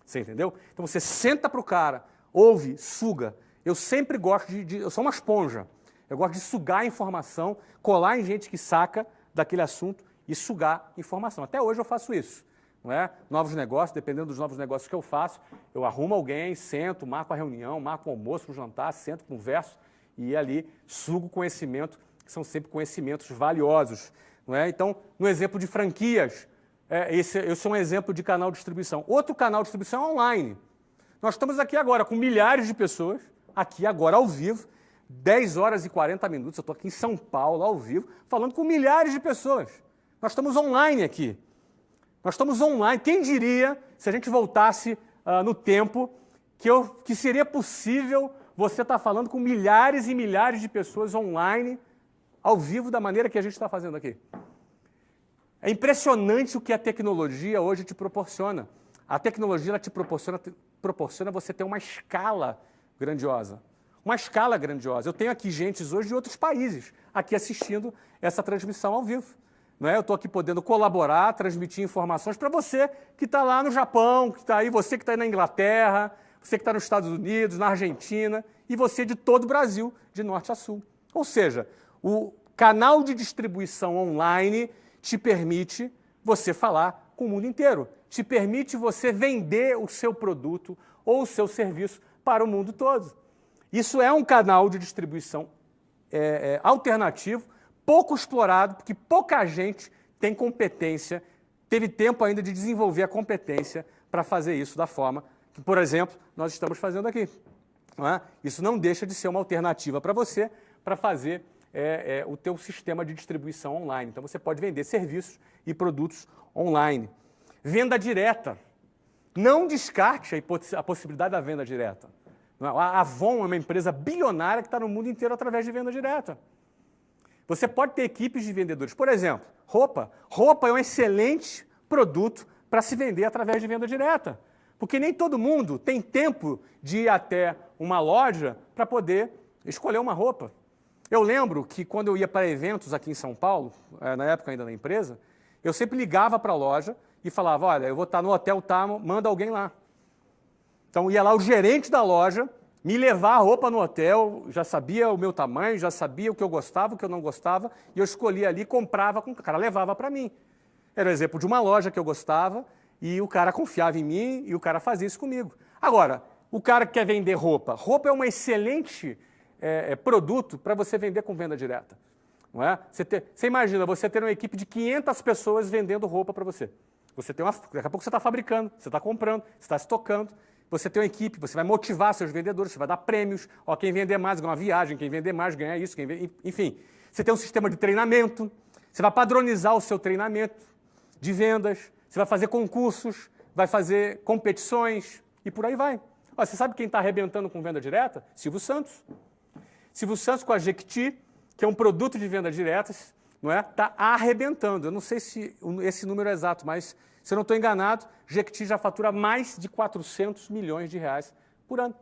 Você entendeu? Então você senta para o cara, ouve, suga. Eu sempre gosto eu sou uma esponja. Eu gosto de sugar a informação, colar em gente que saca daquele assunto e sugar informação. Até hoje eu faço isso. Não é? Novos negócios, dependendo dos novos negócios que eu faço, eu arrumo alguém, sento, marco a reunião, marco o almoço, o jantar, sento, converso e ali sugo conhecimento, que são sempre conhecimentos valiosos. Não é? Então, no exemplo de franquias, esse é um exemplo de canal de distribuição. Outro canal de distribuição é online. Nós estamos aqui agora com milhares de pessoas, aqui agora ao vivo, 10 horas e 40 minutos, eu estou aqui em São Paulo, ao vivo, falando com milhares de pessoas. Nós estamos online aqui. Nós estamos online. Quem diria, se a gente voltasse no tempo, que seria possível você estar falando com milhares e milhares de pessoas online, ao vivo, da maneira que a gente está fazendo aqui. É impressionante o que a tecnologia hoje te proporciona. A tecnologia ela te proporciona você ter uma escala grandiosa. Uma escala grandiosa. Eu tenho aqui gente hoje de outros países aqui assistindo essa transmissão ao vivo. Não é? Eu estou aqui podendo colaborar, transmitir informações para você que está lá no Japão, que está aí, você que está aí na Inglaterra, você que está nos Estados Unidos, na Argentina, e você de todo o Brasil, de norte a sul. Ou seja, o canal de distribuição online te permite você falar com o mundo inteiro, te permite você vender o seu produto ou o seu serviço para o mundo todo. Isso é um canal de distribuição alternativo, pouco explorado, porque pouca gente tem competência, teve tempo ainda de desenvolver a competência para fazer isso da forma que, por exemplo, nós estamos fazendo aqui. Não é? Isso não deixa de ser uma alternativa para você, para fazer o teu sistema de distribuição online. Então você pode vender serviços e produtos online. Venda direta. Não descarte a possibilidade da venda direta. A Avon é uma empresa bilionária que está no mundo inteiro através de venda direta. Você pode ter equipes de vendedores. Por exemplo, roupa. Roupa é um excelente produto para se vender através de venda direta. Porque nem todo mundo tem tempo de ir até uma loja para poder escolher uma roupa. Eu lembro que quando eu ia para eventos aqui em São Paulo, na época ainda da empresa, eu sempre ligava para a loja e falava, olha, eu vou estar no hotel, manda alguém lá. Então ia lá o gerente da loja, me levar a roupa no hotel, já sabia o meu tamanho, já sabia o que eu gostava, o que eu não gostava, e eu escolhia ali, comprava, o cara levava para mim. Era o exemplo de uma loja que eu gostava, e o cara confiava em mim, e o cara fazia isso comigo. Agora, o cara que quer vender roupa, roupa é um excelente produto para você vender com venda direta. Não é? Você imagina, você ter uma equipe de 500 pessoas vendendo roupa para você. Daqui a pouco você está fabricando, você está comprando, você está estocando. Você tem uma equipe, você vai motivar seus vendedores, você vai dar prêmios. Ó, quem vender mais ganha uma viagem, quem vender mais ganha isso, enfim. Você tem um sistema de treinamento, você vai padronizar o seu treinamento de vendas, você vai fazer concursos, vai fazer competições e por aí vai. Ó, você sabe quem está arrebentando com venda direta? Silvio Santos. Silvio Santos com a Jequiti, que é um produto de venda direta, não é? Está arrebentando. Eu não sei se esse número é exato, mas se eu não estou enganado, Jequiti já fatura mais de 400 milhões de reais por ano.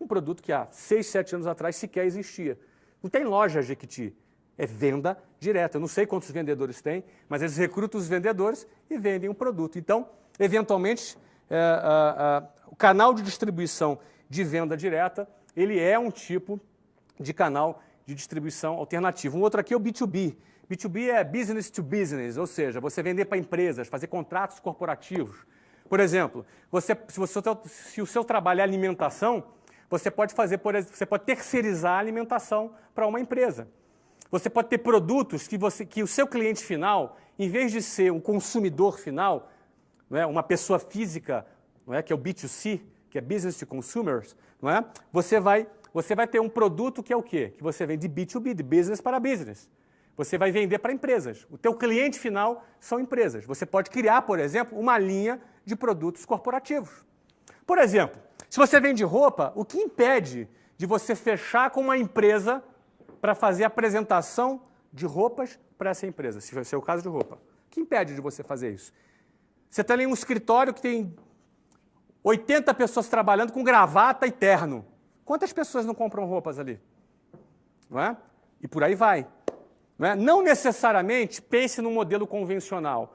Um produto que há 6, 7 anos atrás sequer existia. Não tem loja Jequiti, é venda direta. Eu não sei quantos vendedores tem, mas eles recrutam os vendedores e vendem um produto. Então, eventualmente, o canal de distribuição de venda direta, ele é um tipo de canal de distribuição alternativo. Um outro aqui é o B2B. B2B é business to business, ou seja, você vender para empresas, fazer contratos corporativos. Por exemplo, se o seu trabalho é alimentação, você pode terceirizar a alimentação para uma empresa. Você pode ter produtos que o seu cliente final, em vez de ser um consumidor final, não é, uma pessoa física, não é, que é o B2C, que é business to consumers, não é, você vai ter um produto que é o quê? Que você vende de B2B, de business para business. Você vai vender para empresas. O teu cliente final são empresas. Você pode criar, por exemplo, uma linha de produtos corporativos. Por exemplo, se você vende roupa, o que impede de você fechar com uma empresa para fazer a apresentação de roupas para essa empresa, se for o caso de roupa. O que impede de você fazer isso? Você tem ali um escritório que tem 80 pessoas trabalhando com gravata e terno. Quantas pessoas não compram roupas ali? Não é? E por aí vai. Não é? Não necessariamente pense no modelo convencional.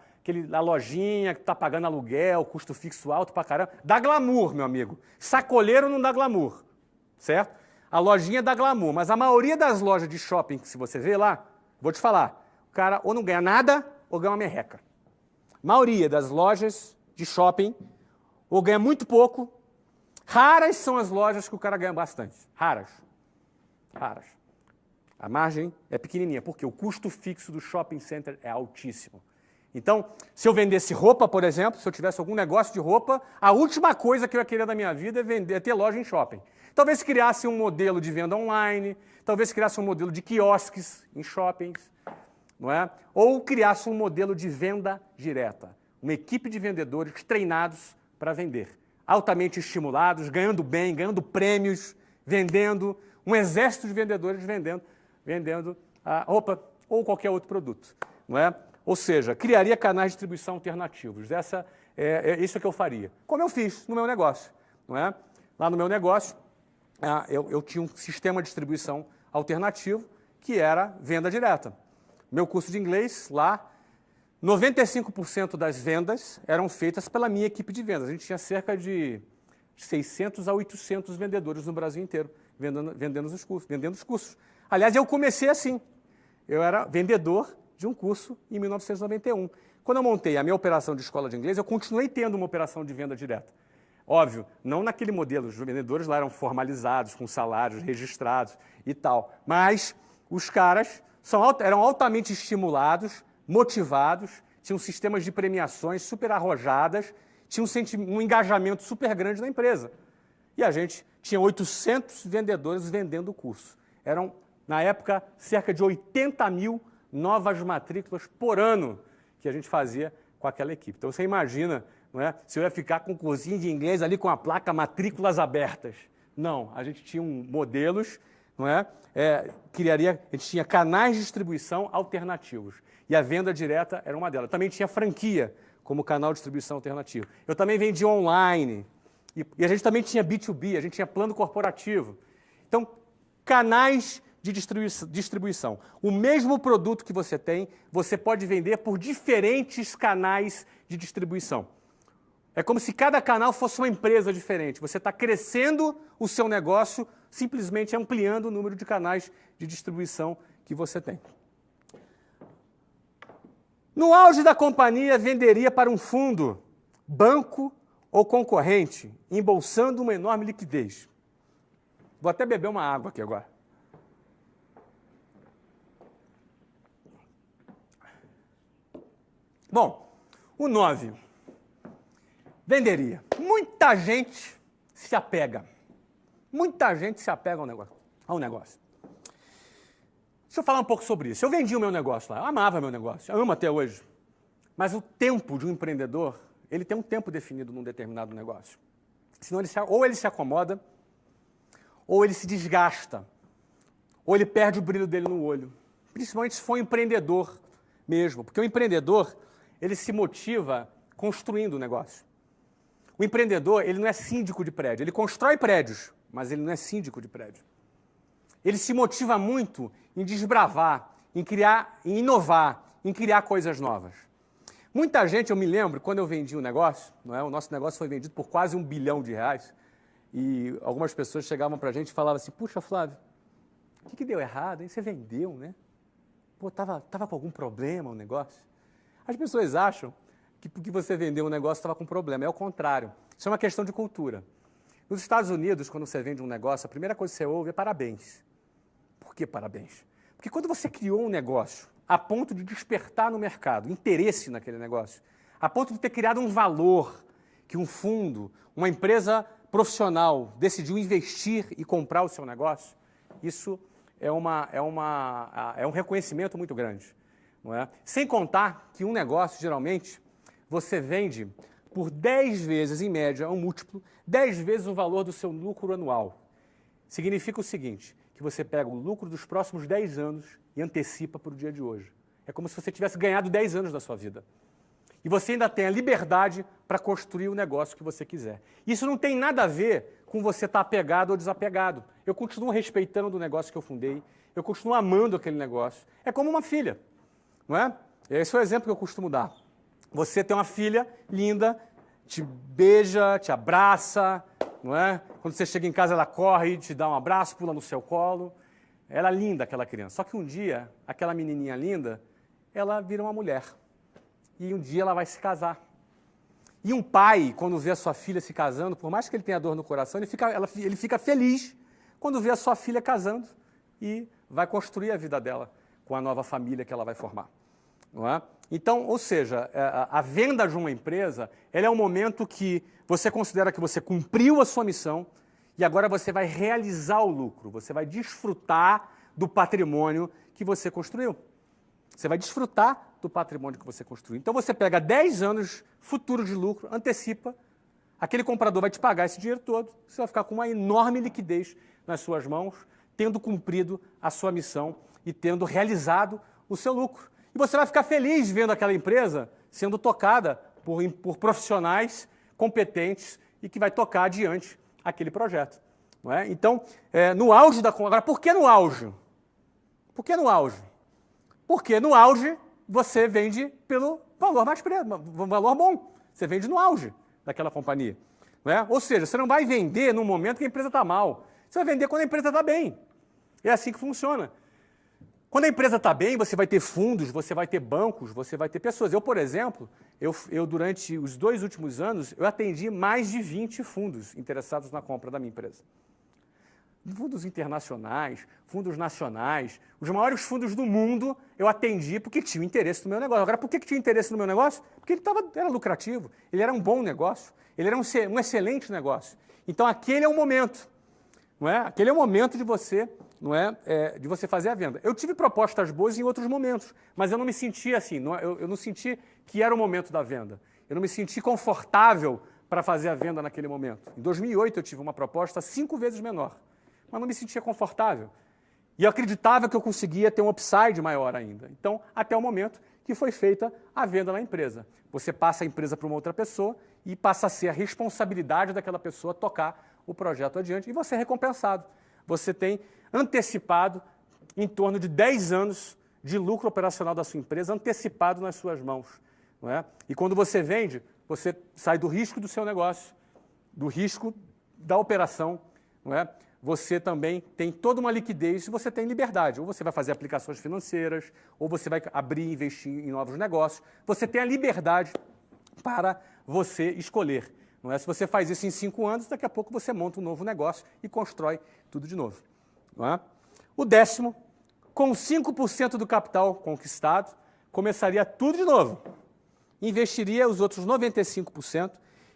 A lojinha que está pagando aluguel, custo fixo alto pra caramba. Dá glamour, meu amigo. Sacoleiro não dá glamour, certo? A lojinha dá glamour, mas a maioria das lojas de shopping que se você vê lá, vou te falar, o cara ou não ganha nada ou ganha uma merreca. A maioria das lojas de shopping ou ganha muito pouco. Raras são as lojas que o cara ganha bastante. Raras. Raras. A margem é pequenininha, porque o custo fixo do shopping center é altíssimo. Então, se eu vendesse roupa, por exemplo, se eu tivesse algum negócio de roupa, a última coisa que eu ia querer da minha vida é ter loja em shopping. Talvez criasse um modelo de venda online, talvez criasse um modelo de quiosques em shoppings, não é? Ou criasse um modelo de venda direta. Uma equipe de vendedores treinados para vender. Altamente estimulados, ganhando bem, ganhando prêmios, vendendo, um exército de vendedores vendendo a roupa ou qualquer outro produto, não é? Ou seja, criaria canais de distribuição alternativos. Isso é que eu faria. Como eu fiz no meu negócio, não é? Lá no meu negócio, eu tinha um sistema de distribuição alternativo que era venda direta. Meu curso de inglês lá, 95% das vendas eram feitas pela minha equipe de vendas. A gente tinha cerca de 600 a 800 vendedores no Brasil inteiro, vendendo os cursos. Aliás, eu comecei assim. Eu era vendedor de um curso em 1991. Quando eu montei a minha operação de escola de inglês, eu continuei tendo uma operação de venda direta. Óbvio, não naquele modelo, os vendedores lá eram formalizados, com salários registrados e tal, mas os caras eram altamente estimulados, motivados, tinham sistemas de premiações super arrojadas, tinham um engajamento super grande na empresa. E a gente tinha 800 vendedores vendendo o curso. Eram, na época, cerca de 80 mil novas matrículas por ano que a gente fazia com aquela equipe. Então, você imagina, não é? Se eu ia ficar com um cursinho de inglês ali com a placa matrículas abertas. Não, a gente tinha modelos, não é? A gente tinha canais de distribuição alternativos. E a venda direta era uma delas. Também tinha franquia como canal de distribuição alternativo. Eu também vendia online. E a gente também tinha B2B, a gente tinha plano corporativo. Então, canais de distribuição. O mesmo produto que você tem, você pode vender por diferentes canais de distribuição. É como se cada canal fosse uma empresa diferente. Você está crescendo o seu negócio, simplesmente ampliando o número de canais de distribuição que você tem. No auge da companhia, venderia para um fundo, banco ou concorrente, embolsando uma enorme liquidez. Vou até beber uma água aqui agora. Bom, o 9. Venderia. Muita gente se apega. Muita gente se apega ao negócio. Deixa eu falar um pouco sobre isso. Eu vendi o meu negócio lá, eu amava meu negócio, eu amo até hoje. Mas o tempo de um empreendedor, ele tem um tempo definido num determinado negócio. Senão ou ele se acomoda, ou ele se desgasta, ou ele perde o brilho dele no olho. Principalmente se for um empreendedor mesmo, porque o empreendedor, ele se motiva construindo o negócio. O empreendedor, ele não é síndico de prédio, ele constrói prédios, mas ele não é síndico de prédio. Ele se motiva muito em desbravar, em criar, em inovar, em criar coisas novas. Muita gente, eu me lembro, quando eu vendi um negócio, não é? O nosso negócio foi vendido por quase R$1 bilhão, e algumas pessoas chegavam para a gente e falavam assim, puxa, Flávio, o que deu errado, hein? Você vendeu, né? Pô, tava com algum problema o negócio? As pessoas acham que porque você vendeu um negócio estava com problema. É o contrário. Isso é uma questão de cultura. Nos Estados Unidos, quando você vende um negócio, a primeira coisa que você ouve é parabéns. Por que parabéns? Porque quando você criou um negócio a ponto de despertar no mercado interesse naquele negócio, a ponto de ter criado um valor que um fundo, uma empresa profissional decidiu investir e comprar o seu negócio, isso é um reconhecimento muito grande. Não é? Sem contar que um negócio, geralmente, você vende por 10 vezes, em média, um múltiplo, 10 vezes o valor do seu lucro anual. significa o seguinte, que você pega o lucro dos próximos 10 anos e antecipa para o dia de hoje. É como se você tivesse ganhado 10 anos da sua vida. E você ainda tem a liberdade para construir o negócio que você quiser. Isso não tem nada a ver com você estar apegado ou desapegado. Eu continuo respeitando o negócio que eu fundei, eu continuo amando aquele negócio. É como uma filha, não é? Esse é o exemplo que eu costumo dar. Você tem uma filha linda, te beija, te abraça, não é? Quando você chega em casa, ela corre, te dá um abraço, pula no seu colo. Ela é linda, aquela criança. Só que um dia, aquela menininha linda, ela vira uma mulher. E um dia ela vai se casar. E um pai, quando vê a sua filha se casando, por mais que ele tenha dor no coração, ele fica feliz quando vê a sua filha casando e vai construir a vida dela com a nova família que ela vai formar. Não é? Então, ou seja, a venda de uma empresa, ela é um momento que você considera que você cumpriu a sua missão e agora você vai realizar o lucro, você vai desfrutar do patrimônio que você construiu. Você vai desfrutar do patrimônio que você construiu. Então você pega 10 anos futuros de lucro, antecipa, aquele comprador vai te pagar esse dinheiro todo, você vai ficar com uma enorme liquidez nas suas mãos, tendo cumprido a sua missão e tendo realizado o seu lucro. E você vai ficar feliz vendo aquela empresa sendo tocada por profissionais competentes e que vai tocar adiante aquele projeto. Não é? Então, no auge da... Agora, por que no auge? Por que no auge? Porque no auge você vende pelo valor mais valor bom. Você vende no auge daquela companhia. Não é? Ou seja, você não vai vender no momento que a empresa está mal. Você vai vender quando a empresa está bem. É assim que funciona. Quando a empresa está bem, você vai ter fundos, você vai ter bancos, você vai ter pessoas. Eu, por exemplo, durante os 2 últimos anos, eu atendi mais de 20 fundos interessados na compra da minha empresa. Fundos internacionais, fundos nacionais, os maiores fundos do mundo eu atendi porque tinham interesse no meu negócio. Agora, por que tinha interesse no meu negócio? Porque ele era lucrativo, ele era um bom negócio, ele era um excelente negócio. Então, aquele é o momento, não é? Aquele é o momento de você, não é? De você fazer a venda. Eu tive propostas boas em outros momentos, mas eu não me senti assim, eu não senti que era o momento da venda. Eu não me senti confortável para fazer a venda naquele momento. Em 2008, eu tive uma proposta 5 vezes menor, mas não me sentia confortável. E eu acreditava que eu conseguia ter um upside maior ainda. Então, até o momento que foi feita a venda na empresa. Você passa a empresa para uma outra pessoa e passa a ser a responsabilidade daquela pessoa tocar o projeto adiante e você é recompensado. Você tem antecipado em torno de 10 anos de lucro operacional da sua empresa antecipado nas suas mãos. Não é? E quando você vende, você sai do risco do seu negócio, do risco da operação, não é? Você também tem toda uma liquidez e você tem liberdade. Ou você vai fazer aplicações financeiras, ou você vai abrir e investir em novos negócios. Você tem a liberdade para você escolher. Não é? Se você faz isso em 5 anos, daqui a pouco você monta um novo negócio e constrói tudo de novo. Não é? O 10º, com 5% do capital conquistado, começaria tudo de novo. Investiria os outros 95%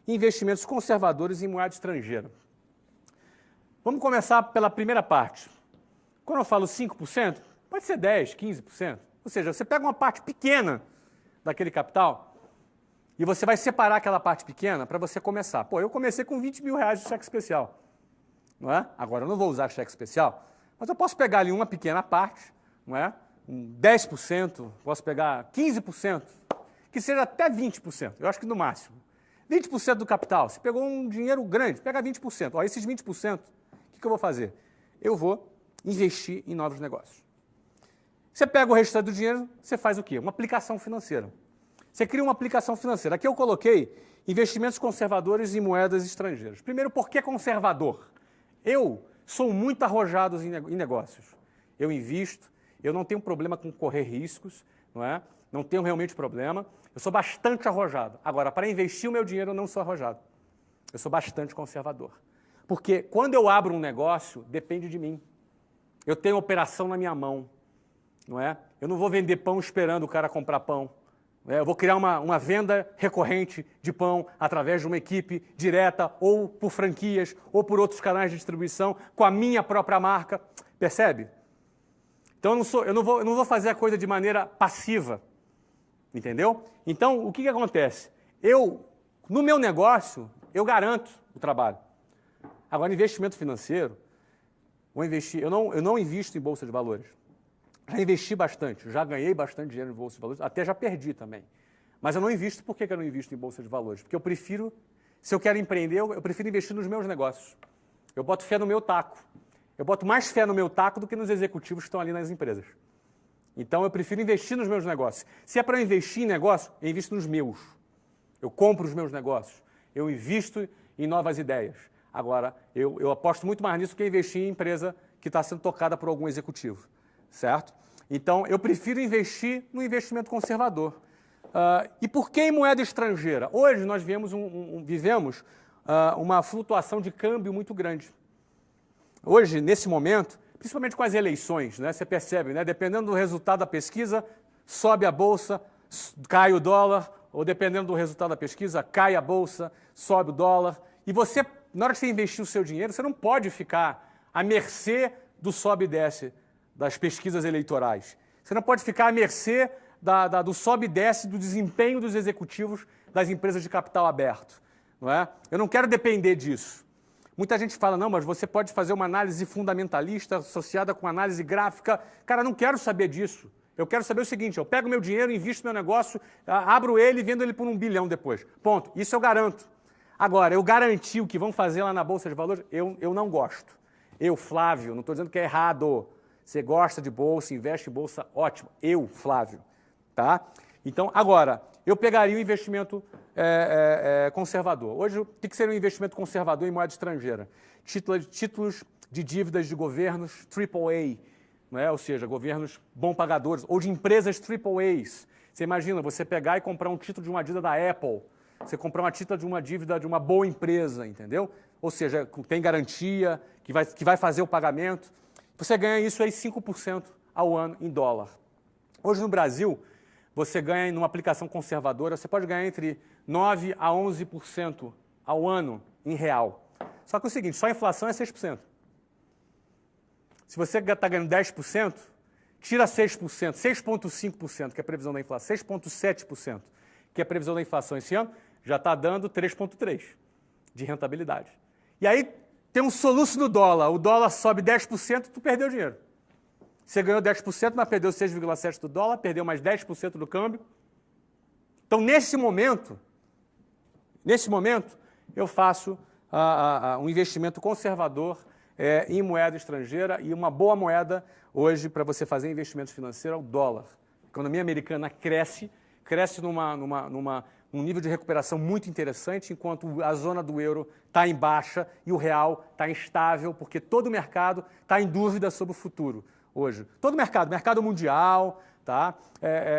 em investimentos conservadores em moeda estrangeira. Vamos começar pela primeira parte. Quando eu falo 5%, pode ser 10%, 15%. Ou seja, você pega uma parte pequena daquele capital e você vai separar aquela parte pequena para você começar. Pô, eu comecei com 20 mil reais de cheque especial. Não é? Agora, eu não vou usar cheque especial, mas eu posso pegar ali uma pequena parte, não é? 10%, posso pegar 15%, que seja até 20%. Eu acho que no máximo. 20% do capital. Você pegou um dinheiro grande, pega 20%. Ó, esses 20%, o que eu vou fazer? Eu vou investir em novos negócios. Você pega o restante do dinheiro, você faz o quê? Uma aplicação financeira. Você cria uma aplicação financeira. Aqui eu coloquei investimentos conservadores em moedas estrangeiras. Primeiro, por que conservador? Eu sou muito arrojado em negócios. Eu invisto, eu não tenho problema com correr riscos, não é? Não tenho realmente problema. Eu sou bastante arrojado. Agora, para investir o meu dinheiro, eu não sou arrojado. Eu sou bastante conservador. Porque quando eu abro um negócio, depende de mim. Eu tenho operação na minha mão, não é? Eu não vou vender pão esperando o cara comprar pão. Eu vou criar uma venda recorrente de pão através de uma equipe direta, ou por franquias, ou por outros canais de distribuição, com a minha própria marca. Percebe? Então, eu não vou fazer a coisa de maneira passiva. Entendeu? Então, o que acontece? No meu negócio, eu garanto o trabalho. Agora, investimento financeiro, Vou investir. Eu não invisto em bolsa de valores. Já investi bastante, já ganhei bastante dinheiro em bolsa de valores, até já perdi também. Mas eu não invisto. Por que eu não invisto em bolsa de valores? Porque eu prefiro, se eu quero empreender, eu prefiro investir nos meus negócios. Eu boto fé no meu taco. Eu boto mais fé no meu taco do que nos executivos que estão ali nas empresas. Então, eu prefiro investir nos meus negócios. Se é para eu investir em negócio, eu invisto nos meus. Eu compro os meus negócios. Eu invisto em novas ideias. Agora, eu aposto muito mais nisso do que investir em empresa que está sendo tocada por algum executivo. Certo? Então, eu prefiro investir no investimento conservador. E por que em moeda estrangeira? Hoje, nós vivemos uma flutuação de câmbio muito grande. Hoje, nesse momento, principalmente com as eleições, né, você percebe, né, dependendo do resultado da pesquisa, sobe a bolsa, cai o dólar, ou dependendo do resultado da pesquisa, cai a bolsa, sobe o dólar. E você, na hora que você investir o seu dinheiro, você não pode ficar à mercê do sobe e desce das pesquisas eleitorais. Você não pode ficar à mercê do sobe e desce do desempenho dos executivos das empresas de capital aberto. Não é? Eu não quero depender disso. Muita gente fala, não, mas você pode fazer uma análise fundamentalista associada com análise gráfica. Cara, eu não quero saber disso. Eu quero saber o seguinte, eu pego meu dinheiro, invisto no meu negócio, abro ele e vendo ele por 1 bilhão depois. Ponto. Isso eu garanto. Agora, eu garanti o que vão fazer lá na Bolsa de Valores, eu não gosto. Eu, Flávio, não estou dizendo que é errado. Você gosta de bolsa, investe em bolsa, ótimo. Eu, Flávio. Tá? Então, agora, eu pegaria o investimento conservador. Hoje, o que seria um investimento conservador em moeda estrangeira? Títulos de dívidas de governos AAA, né? Ou seja, governos bom pagadores, ou de empresas AAAs. Você imagina, você pegar e comprar um título de uma dívida da Apple, você comprar uma título de uma dívida de uma boa empresa, entendeu? Ou seja, tem garantia, que vai fazer o pagamento. Você ganha isso aí 5% ao ano em dólar. Hoje no Brasil, você ganha numa aplicação conservadora, você pode ganhar entre 9% a 11% ao ano em real. Só que é o seguinte, só a inflação é 6%. Se você está ganhando 10%, tira 6%, 6,5%, que é a previsão da inflação, 6,7%, que é a previsão da inflação esse ano, já está dando 3,3% de rentabilidade. E aí tem um soluço no dólar, o dólar sobe 10%, tu perdeu dinheiro. Você ganhou 10%, mas perdeu 6,7% do dólar, perdeu mais 10% do câmbio. Então, nesse momento, eu faço um investimento conservador em moeda estrangeira e uma boa moeda hoje para você fazer investimento financeiro é o dólar. A economia americana cresce num nível de recuperação muito interessante, enquanto a zona do euro está em baixa e o real está instável, porque todo o mercado está em dúvida sobre o futuro. Hoje. Todo mercado mundial, tá?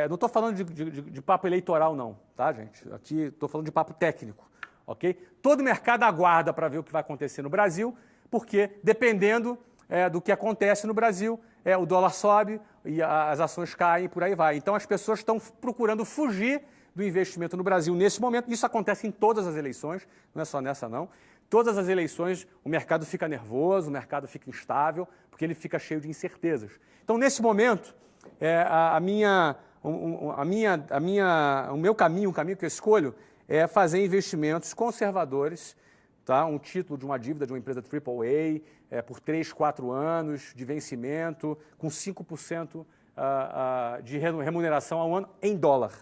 Não estou falando de papo eleitoral, não, tá, gente? Aqui estou falando de papo técnico, ok? Todo mercado aguarda para ver o que vai acontecer no Brasil, porque dependendo do que acontece no Brasil, o dólar sobe e as ações caem e por aí vai. Então as pessoas estão procurando fugir do investimento no Brasil nesse momento. Isso acontece em todas as eleições, não é só nessa não. Todas as eleições o mercado fica nervoso, o mercado fica instável, porque ele fica cheio de incertezas. Então, nesse momento, o meu caminho, o caminho que eu escolho, é fazer investimentos conservadores, tá? Um título de uma dívida de uma empresa AAA, por 3, 4 anos de vencimento, com 5% de remuneração ao ano em dólar.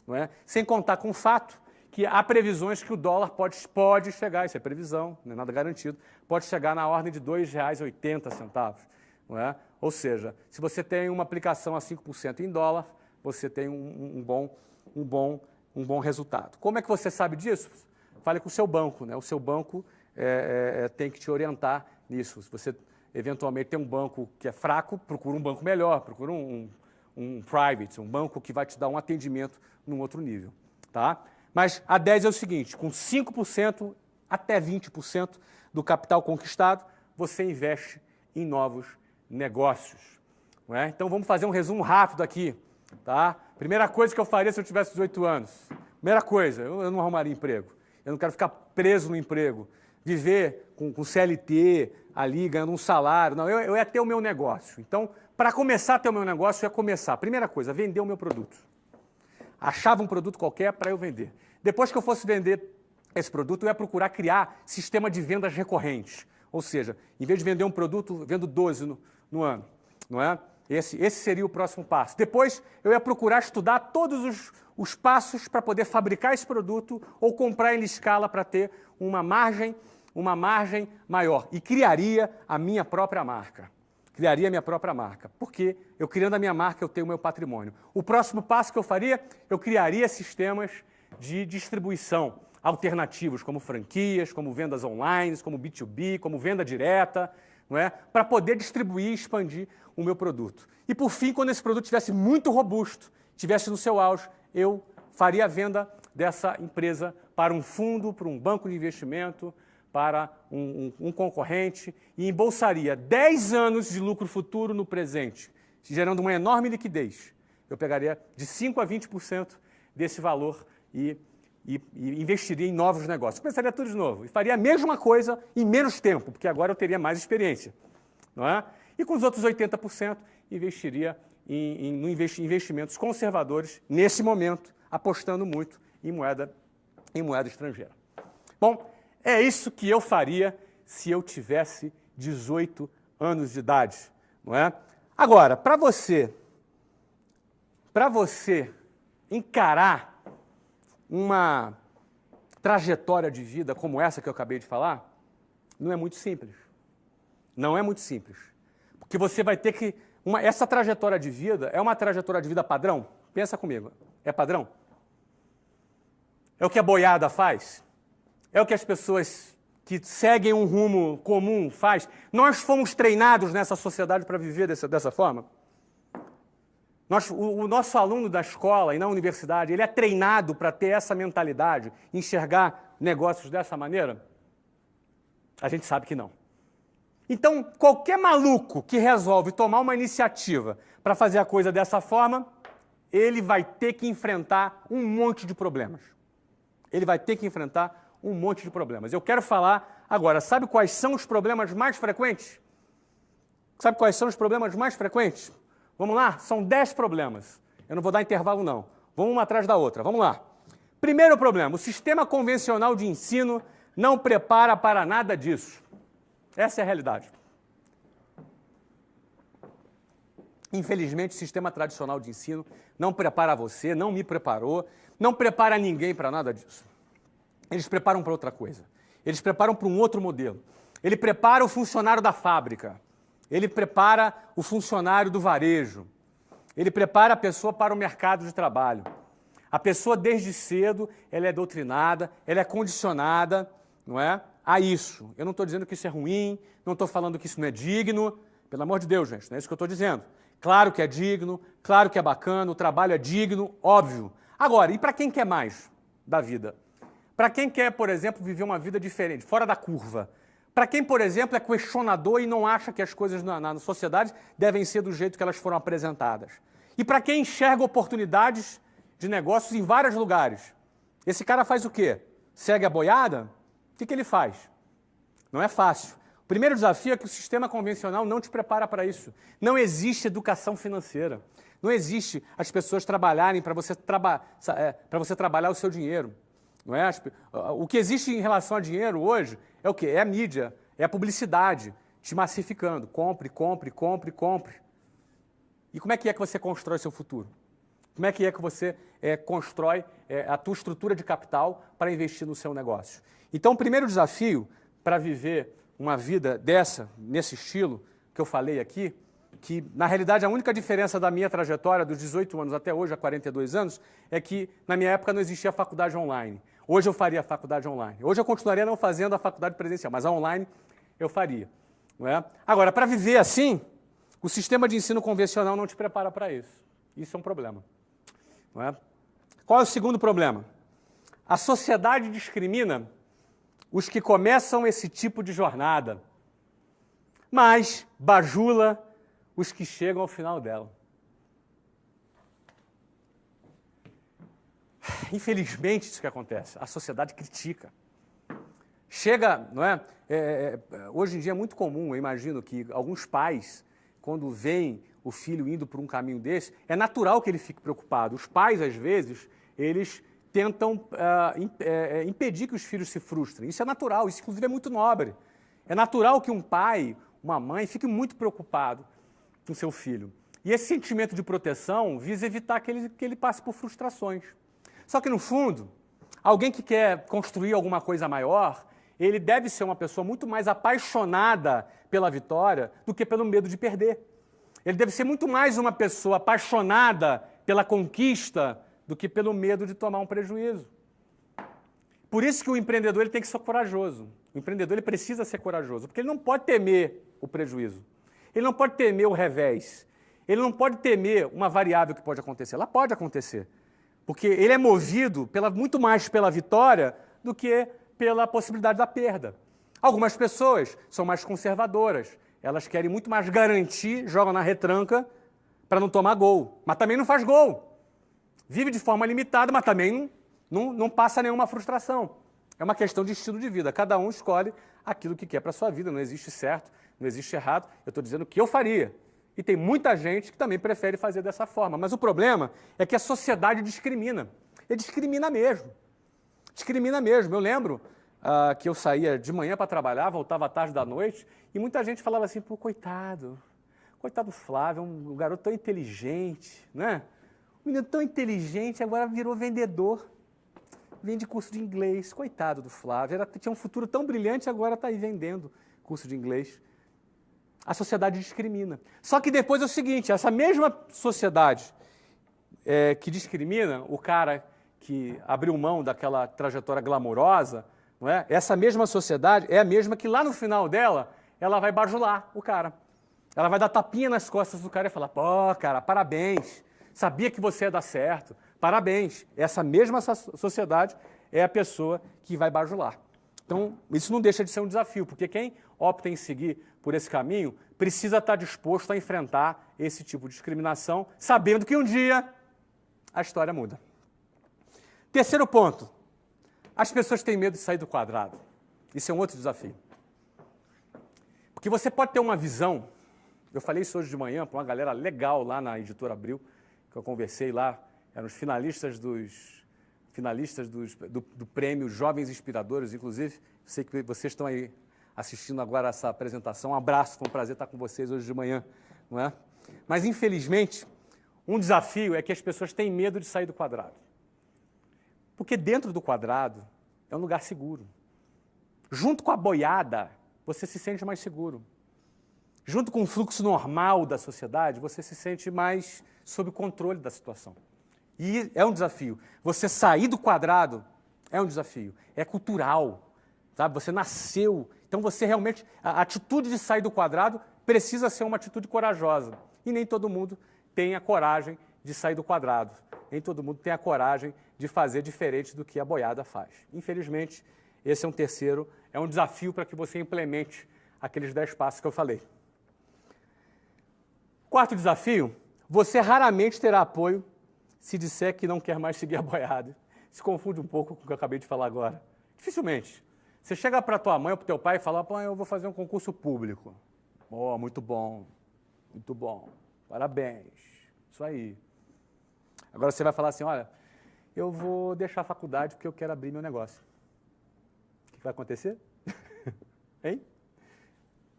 Não é? Sem contar com o fato que há previsões que o dólar pode chegar, isso é previsão, não é nada garantido, pode chegar na ordem de R$ 2,80. Não é? Ou seja, se você tem uma aplicação a 5% em dólar, você tem um bom resultado. Como é que você sabe disso? Fale com o seu banco. Né? O seu banco tem que te orientar nisso. Se você eventualmente tem um banco que é fraco, procura um banco melhor, procura um private, um banco que vai te dar um atendimento num outro nível. Tá? Mas a 10 é o seguinte, com 5% até 20% do capital conquistado, você investe em novos negócios. Não é? Então vamos fazer um resumo rápido aqui. Tá? Primeira coisa que eu faria se eu tivesse 18 anos. Primeira coisa, eu não arrumaria emprego. Eu não quero ficar preso no emprego. Viver com CLT ali, ganhando um salário. Não, eu ia ter o meu negócio. Então, para começar a ter o meu negócio, eu ia começar. Primeira coisa, vender o meu produto. Achava um produto qualquer para eu vender. Depois que eu fosse vender esse produto, eu ia procurar criar sistema de vendas recorrentes. Ou seja, em vez de vender um produto, vendo 12 no ano, não é? Esse seria o próximo passo. Depois, eu ia procurar estudar todos os passos para poder fabricar esse produto ou comprar ele em escala para ter uma margem maior. E criaria a minha própria marca. Criaria a minha própria marca. Porque eu criando a minha marca, eu tenho o meu patrimônio. O próximo passo que eu faria, eu criaria sistemas de distribuição alternativos, como franquias, como vendas online, como B2B, como venda direta, não é? Para poder distribuir e expandir o meu produto. E por fim, quando esse produto estivesse muito robusto, estivesse no seu auge, eu faria a venda dessa empresa para um fundo, para um banco de investimento, para um concorrente e embolsaria 10 anos de lucro futuro no presente, gerando uma enorme liquidez. Eu pegaria de 5% a 20% desse valor e investiria em novos negócios. Começaria tudo de novo e faria a mesma coisa em menos tempo, porque agora eu teria mais experiência. Não é? E com os outros 80%, investiria em investimentos conservadores, nesse momento, apostando muito em moeda estrangeira. Bom, é isso que eu faria se eu tivesse 18 anos de idade. Não é? Agora, para você encarar uma trajetória de vida como essa que eu acabei de falar, não é muito simples. Não é muito simples. Porque você vai ter que... essa trajetória de vida é uma trajetória de vida padrão? Pensa comigo. É padrão? É o que a boiada faz? É o que as pessoas que seguem um rumo comum faz? Nós fomos treinados nessa sociedade para viver dessa forma? O nosso aluno da escola e na universidade, ele é treinado para ter essa mentalidade, enxergar negócios dessa maneira? A gente sabe que não. Então, qualquer maluco que resolve tomar uma iniciativa para fazer a coisa dessa forma, ele vai ter que enfrentar um monte de problemas. Ele vai ter que enfrentar um monte de problemas. Eu quero falar agora, sabe quais são os problemas mais frequentes? Sabe quais são os problemas mais frequentes? Vamos lá? São 10 problemas. Eu não vou dar intervalo, não. Vamos uma atrás da outra. Vamos lá. Primeiro problema, o sistema convencional de ensino não prepara para nada disso. Essa é a realidade. Infelizmente, o sistema tradicional de ensino não prepara você, não me preparou, não prepara ninguém para nada disso. Eles preparam para outra coisa. Eles preparam para um outro modelo. Ele prepara o funcionário da fábrica. Ele prepara o funcionário do varejo. Ele prepara a pessoa para o mercado de trabalho. A pessoa, desde cedo, ela é doutrinada, ela é condicionada, não é? A isso. Eu não estou dizendo que isso é ruim, não estou falando que isso não é digno. Pelo amor de Deus, gente, não é isso que eu estou dizendo. Claro que é digno, claro que é bacana, o trabalho é digno, óbvio. Agora, e para quem quer mais da vida? Para quem quer, por exemplo, viver uma vida diferente, fora da curva? Para quem, por exemplo, é questionador e não acha que as coisas na sociedade devem ser do jeito que elas foram apresentadas? E para quem enxerga oportunidades de negócios em vários lugares? Esse cara faz o quê? Segue a boiada? O que ele faz? Não é fácil. O primeiro desafio é que o sistema convencional não te prepara para isso. Não existe educação financeira. Não existe as pessoas trabalharem para você trabalhar o seu dinheiro. Não é? O que existe em relação a dinheiro hoje é o quê? É a mídia, é a publicidade te massificando. Compre, compre, compre, compre. E como é que você constrói seu futuro? Como é que você constrói a tua estrutura de capital para investir no seu negócio? Então, o primeiro desafio para viver uma vida nesse estilo que eu falei aqui, que na realidade a única diferença da minha trajetória dos 18 anos até hoje, a 42 anos, é que na minha época não existia faculdade online. Hoje eu faria a faculdade online. Hoje eu continuaria não fazendo a faculdade presencial, mas a online eu faria. Não é? Agora, para viver assim, o sistema de ensino convencional não te prepara para isso. Isso é um problema. Não é? Qual é o segundo problema? A sociedade discrimina os que começam esse tipo de jornada, mas bajula os que chegam ao final dela. Infelizmente, isso que acontece. A sociedade critica. Chega, não é? Hoje em dia é muito comum, eu imagino, que alguns pais, quando veem o filho indo por um caminho desse, é natural que ele fique preocupado. Os pais, às vezes, eles tentam impedir que os filhos se frustrem. Isso é natural, isso inclusive é muito nobre. É natural que um pai, uma mãe, fique muito preocupado com seu filho. E esse sentimento de proteção visa evitar que ele passe por frustrações. Só que, no fundo, alguém que quer construir alguma coisa maior, ele deve ser uma pessoa muito mais apaixonada pela vitória do que pelo medo de perder. Ele deve ser muito mais uma pessoa apaixonada pela conquista do que pelo medo de tomar um prejuízo. Por isso que o empreendedor ele tem que ser corajoso. O empreendedor ele precisa ser corajoso, porque ele não pode temer o prejuízo. Ele não pode temer o revés. Ele não pode temer uma variável que pode acontecer. Ela pode acontecer, porque ele é movido muito mais pela vitória do que pela possibilidade da perda. Algumas pessoas são mais conservadoras. Elas querem muito mais garantir, jogam na retranca para não tomar gol. Mas também não faz gol. Vive de forma limitada, mas também não passa nenhuma frustração. É uma questão de estilo de vida. Cada um escolhe aquilo que quer para a sua vida. Não existe certo, não existe errado. Eu estou dizendo o que eu faria. E tem muita gente que também prefere fazer dessa forma. Mas o problema é que a sociedade discrimina. Ele discrimina mesmo. Discrimina mesmo. Eu lembro que eu saía de manhã para trabalhar, voltava à tarde da noite, e muita gente falava assim, pô, coitado do Flávio, um garoto tão inteligente, né? Um menino tão inteligente, agora virou vendedor, vende curso de inglês, coitado do Flávio, tinha um futuro tão brilhante, agora está aí vendendo curso de inglês. A sociedade discrimina. Só que depois é o seguinte, essa mesma sociedade que discrimina o cara que abriu mão daquela trajetória glamurosa, não é? Essa mesma sociedade é a mesma que lá no final dela, ela vai bajular o cara. Ela vai dar tapinha nas costas do cara e falar, pô, cara, parabéns, sabia que você ia dar certo, parabéns. Essa mesma sociedade é a pessoa que vai bajular. Então, isso não deixa de ser um desafio, porque quem opta em seguir por esse caminho precisa estar disposto a enfrentar esse tipo de discriminação, sabendo que um dia a história muda. Terceiro ponto. As pessoas têm medo de sair do quadrado. Isso é um outro desafio. Porque você pode ter uma visão, eu falei isso hoje de manhã para uma galera legal lá na Editora Abril, que eu conversei lá, eram os finalistas do prêmio Jovens Inspiradores, inclusive, sei que vocês estão aí assistindo agora essa apresentação, um abraço, foi um prazer estar com vocês hoje de manhã, não é? Mas, infelizmente, um desafio é que as pessoas têm medo de sair do quadrado. Porque dentro do quadrado é um lugar seguro. Junto com a boiada, você se sente mais seguro. Junto com o fluxo normal da sociedade, você se sente mais sob o controle da situação. E é um desafio. Você sair do quadrado é um desafio. É cultural, sabe? Você nasceu. Então, você realmente... A atitude de sair do quadrado precisa ser uma atitude corajosa. E nem todo mundo tem a coragem de sair do quadrado. Nem todo mundo tem a coragem de fazer diferente do que a boiada faz. Infelizmente, esse é um desafio para que você implemente aqueles 10 passos que eu falei. Quarto desafio, você raramente terá apoio se disser que não quer mais seguir a boiada. Se confunde um pouco com o que eu acabei de falar agora. Dificilmente. Você chega para tua mãe ou para o teu pai e fala, pô, eu vou fazer um concurso público. Oh, muito bom, parabéns, isso aí. Agora você vai falar assim, olha, eu vou deixar a faculdade porque eu quero abrir meu negócio. O que vai acontecer? Hein?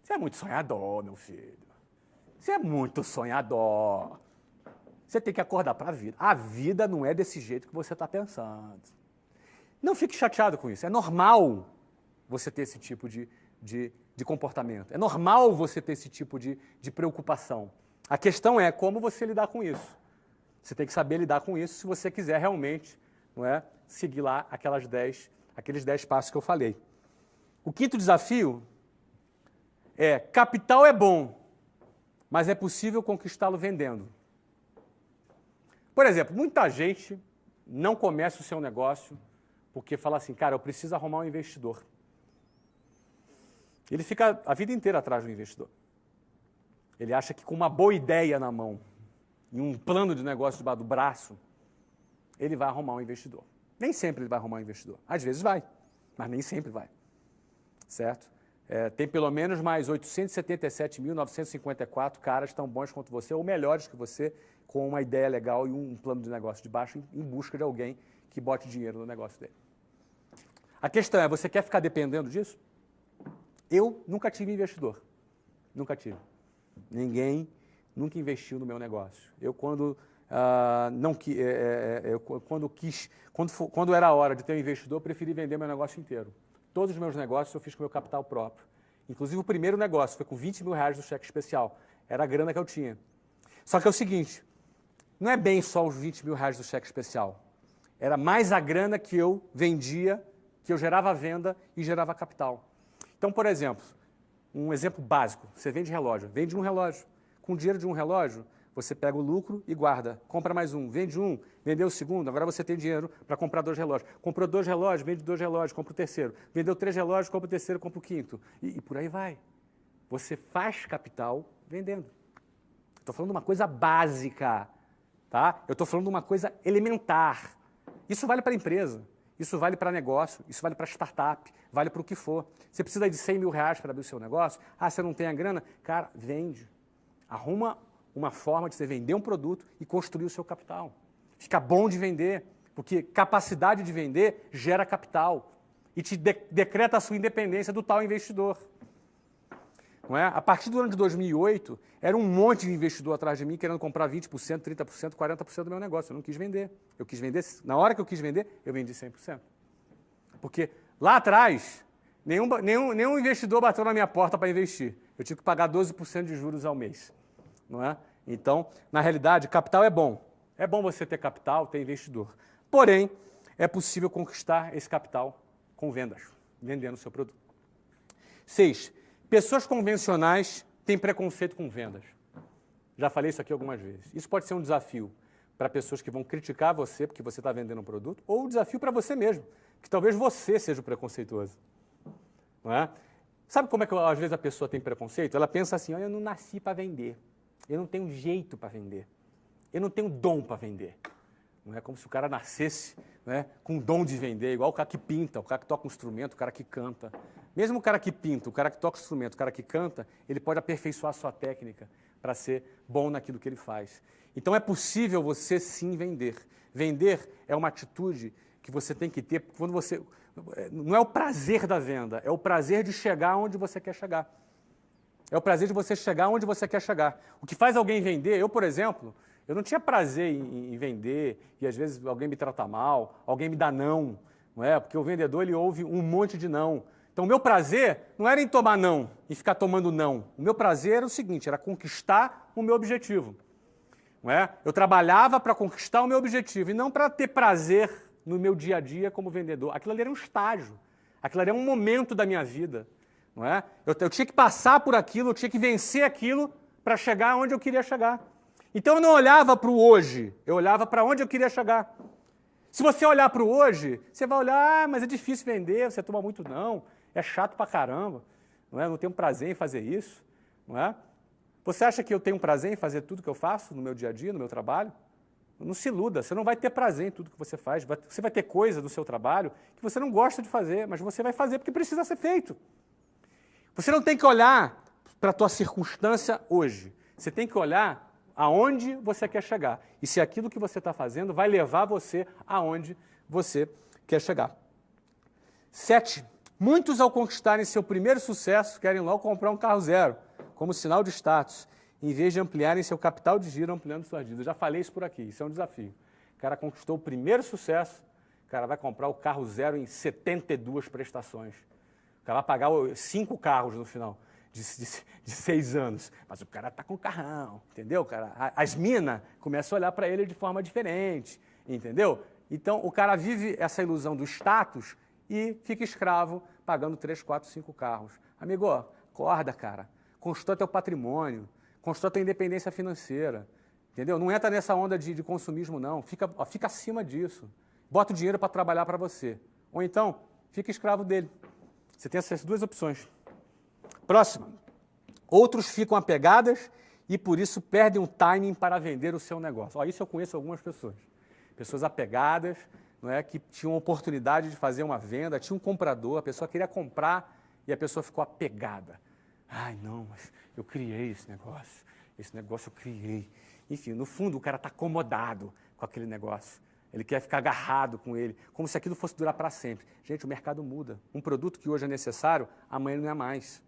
Você é muito sonhador, meu filho. Você é muito sonhador. Você tem que acordar para a vida. A vida não é desse jeito que você está pensando. Não fique chateado com isso. É normal você ter esse tipo de comportamento. É normal você ter esse tipo de preocupação. A questão é como você lidar com isso. Você tem que saber lidar com isso se você quiser realmente, não é, seguir lá aqueles 10 passos que eu falei. O quinto desafio é, capital é bom, mas é possível conquistá-lo vendendo. Por exemplo, muita gente não começa o seu negócio porque fala assim, cara, eu preciso arrumar um investidor. Ele fica a vida inteira atrás do investidor. Ele acha que com uma boa ideia na mão e um plano de negócio debaixo do braço, ele vai arrumar um investidor. Nem sempre ele vai arrumar um investidor. Às vezes vai, mas nem sempre vai. Certo? Tem pelo menos mais 877.954 caras tão bons quanto você, ou melhores que você, com uma ideia legal e um plano de negócio de baixo em busca de alguém que bote dinheiro no negócio dele. A questão é, você quer ficar dependendo disso? Eu nunca tive investidor. Nunca tive. Ninguém nunca investiu no meu negócio. Eu, quando quando era a hora de ter um investidor, eu preferi vender meu negócio inteiro. Todos os meus negócios eu fiz com meu capital próprio. Inclusive o primeiro negócio foi com R$20 mil do cheque especial. Era a grana que eu tinha. Só que é o seguinte, não é bem só os R$20 mil do cheque especial. Era mais a grana que eu vendia, que eu gerava venda e gerava capital. Então, por exemplo, um exemplo básico, você vende relógio, vende um relógio. Com o dinheiro de um relógio, você pega o lucro e guarda. Compra mais um, vende um, vendeu o segundo, agora você tem dinheiro para comprar 2 relógios. Comprou 2 relógios, vende 2 relógios, compra o terceiro. Vendeu 3 relógios, compra o terceiro, compra o quinto. E por aí vai. Você faz capital vendendo. Estou falando de uma coisa básica, tá? Eu estou falando de uma coisa elementar. Isso vale para a empresa, isso vale para negócio, isso vale para startup, vale para o que for. Você precisa de R$100 mil para abrir o seu negócio? Ah, você não tem a grana? Cara, vende. Arruma uma forma de você vender um produto e construir o seu capital. Fica bom de vender, porque capacidade de vender gera capital e te decreta a sua independência do tal investidor. Não é? A partir do ano de 2008, era um monte de investidor atrás de mim querendo comprar 20%, 30%, 40% do meu negócio. Eu não quis vender. Eu quis vender, na hora que eu quis vender, eu vendi 100%. Porque lá atrás, nenhum investidor bateu na minha porta para investir. Eu tive que pagar 12% de juros ao mês. Não é? Então, na realidade, capital é bom. É bom você ter capital, ter investidor. Porém, é possível conquistar esse capital com vendas, vendendo o seu produto. 6. Pessoas convencionais têm preconceito com vendas. Já falei isso aqui algumas vezes. Isso pode ser um desafio para pessoas que vão criticar você porque você está vendendo um produto, ou um desafio para você mesmo, que talvez você seja o preconceituoso. Não é? Sabe como é que às vezes a pessoa tem preconceito? Ela pensa assim, olha, eu não nasci para vender. Eu não tenho jeito para vender. Eu não tenho dom para vender. Não é como se o cara nascesse, né, com dom de vender, igual o cara que pinta, o cara que toca um instrumento, o cara que canta. Mesmo o cara que pinta, o cara que toca um instrumento, o cara que canta, ele pode aperfeiçoar a sua técnica para ser bom naquilo que ele faz. Então é possível você sim vender. Vender é uma atitude que você tem que ter quando você... Não é o prazer da venda, é o prazer de chegar onde você quer chegar. É o prazer de você chegar onde você quer chegar. O que faz alguém vender, eu, por exemplo, eu não tinha prazer em vender e às vezes alguém me trata mal, alguém me dá não, não é? Porque o vendedor ele ouve um monte de não. Então o meu prazer não era em tomar não e ficar tomando não. O meu prazer era o seguinte, era conquistar o meu objetivo. Não é? Eu trabalhava para conquistar o meu objetivo e não para ter prazer no meu dia a dia como vendedor. Aquilo ali era um estágio, aquilo ali era um momento da minha vida. Não é? Eu tinha que passar por aquilo, eu tinha que vencer aquilo para chegar onde eu queria chegar. Então eu não olhava para o hoje, eu olhava para onde eu queria chegar. Se você olhar para o hoje, você vai olhar, mas é difícil vender, você toma muito não, é chato pra caramba, não é? Eu não tenho prazer em fazer isso. Não é? Você acha que eu tenho prazer em fazer tudo que eu faço no meu dia a dia, no meu trabalho? Não se iluda, você não vai ter prazer em tudo que você faz. Você vai ter coisa do seu trabalho que você não gosta de fazer, mas você vai fazer porque precisa ser feito. Você não tem que olhar para a tua circunstância hoje. Você tem que olhar aonde você quer chegar. E se aquilo que você está fazendo vai levar você aonde você quer chegar. 7. Muitos, ao conquistarem seu primeiro sucesso, querem logo comprar um carro zero, como sinal de status, em vez de ampliarem seu capital de giro, ampliando suas dívidas. Eu já falei isso por aqui, isso é um desafio. O cara conquistou o primeiro sucesso, o cara vai comprar o carro zero em 72 prestações. O cara vai pagar 5 carros no final de 6 anos. Mas o cara está com carrão, entendeu? Cara, as minas começam a olhar para ele de forma diferente, entendeu? Então, o cara vive essa ilusão do status e fica escravo pagando 3, 4, 5 carros. Amigo, acorda, cara. Constrói teu patrimônio, constrói tua independência financeira, entendeu? Não entra nessa onda de consumismo, não. Fica acima disso. Bota o dinheiro para trabalhar para você. Ou então, fica escravo dele. Você tem essas duas opções. Próxima. Outros ficam apegadas e, por isso, perdem o timing para vender o seu negócio. Ó, isso eu conheço algumas pessoas. Pessoas apegadas, não é, que tinham oportunidade de fazer uma venda, tinha um comprador, a pessoa queria comprar e a pessoa ficou apegada. Ai, não, mas eu criei esse negócio eu criei. Enfim, no fundo, o cara está acomodado com aquele negócio. Ele quer ficar agarrado com ele, como se aquilo fosse durar para sempre. Gente, o mercado muda. Um produto que hoje é necessário, amanhã ele não é mais.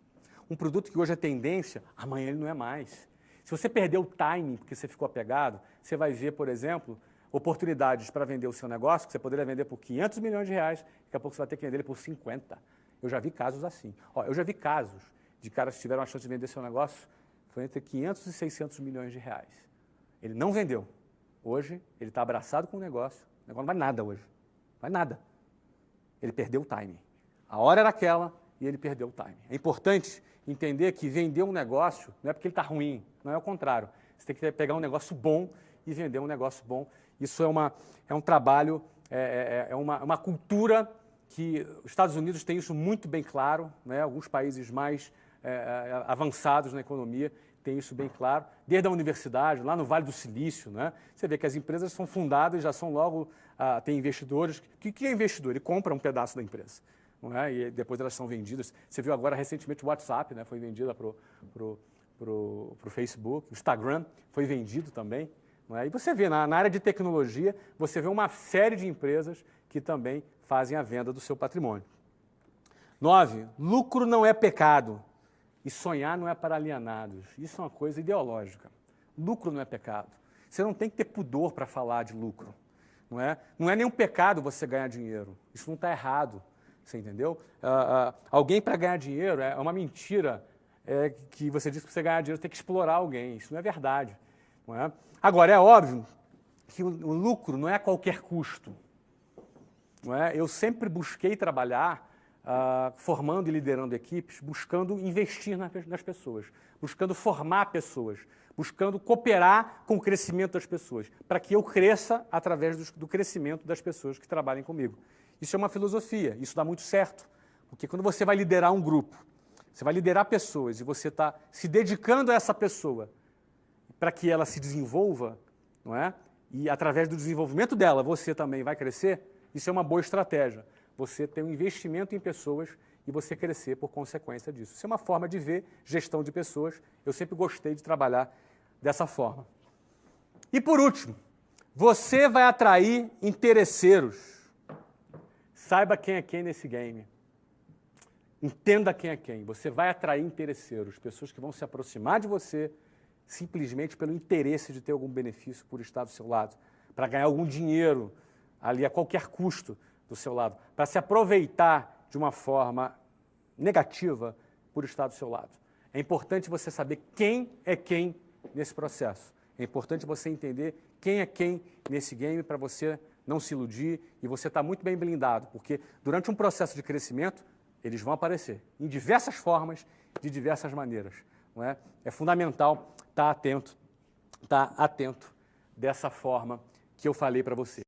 Um produto que hoje é tendência, amanhã ele não é mais. Se você perder o timing porque você ficou apegado, você vai ver, por exemplo, oportunidades para vender o seu negócio, que você poderia vender por 500 milhões de reais, daqui a pouco você vai ter que vender ele por 50. Eu já vi casos assim. Eu já vi casos de caras que tiveram a chance de vender seu negócio, foi entre 500 e 600 milhões de reais. Ele não vendeu. Hoje, ele está abraçado com o negócio não vai nada hoje. Não vai nada. Ele perdeu o timing. A hora era aquela e ele perdeu o timing. É importante entender que vender um negócio não é porque ele está ruim, não é o contrário. Você tem que pegar um negócio bom e vender um negócio bom. Isso é um trabalho, uma cultura que os Estados Unidos têm isso muito bem claro, né? Alguns países mais avançados na economia têm isso bem claro, desde a universidade, lá no Vale do Silício, né? Você vê que as empresas são fundadas, já são logo, tem investidores. O que é investidor? Ele compra um pedaço da empresa, não é? E depois elas são vendidas. Você viu agora recentemente o WhatsApp, né? Foi vendida para o Facebook, o Instagram foi vendido também. Não é? E você vê, na área de tecnologia, você vê uma série de empresas que também fazem a venda do seu patrimônio. 9, lucro não é pecado. E sonhar não é para alienados. Isso é uma coisa ideológica. Lucro não é pecado. Você não tem que ter pudor para falar de lucro. Não é nenhum pecado você ganhar dinheiro. Isso não está errado. Você entendeu? Alguém para ganhar dinheiro é uma mentira que você diz que para você ganhar dinheiro tem que explorar alguém. Isso não é verdade. Não é? Agora, é óbvio que o lucro não é a qualquer custo. Não é? Eu sempre busquei trabalhar formando e liderando equipes, buscando investir nas pessoas, buscando formar pessoas, buscando cooperar com o crescimento das pessoas, para que eu cresça através do crescimento das pessoas que trabalhem comigo. Isso é uma filosofia, isso dá muito certo, porque quando você vai liderar um grupo, você vai liderar pessoas e você está se dedicando a essa pessoa para que ela se desenvolva, não é? E através do desenvolvimento dela você também vai crescer, isso é uma boa estratégia. Você ter um investimento em pessoas e você crescer por consequência disso. Isso é uma forma de ver gestão de pessoas. Eu sempre gostei de trabalhar dessa forma. E por último, você vai atrair interesseiros. Saiba quem é quem nesse game. Entenda quem é quem. Você vai atrair interesseiros, pessoas que vão se aproximar de você simplesmente pelo interesse de ter algum benefício por estar do seu lado, para ganhar algum dinheiro ali a qualquer custo do seu lado, para se aproveitar de uma forma negativa por estar do seu lado. É importante você saber quem é quem nesse processo. É importante você entender quem é quem nesse game para você não se iludir e você está muito bem blindado, porque durante um processo de crescimento, eles vão aparecer em diversas formas, de diversas maneiras. Não é? É fundamental estar atento dessa forma que eu falei para você.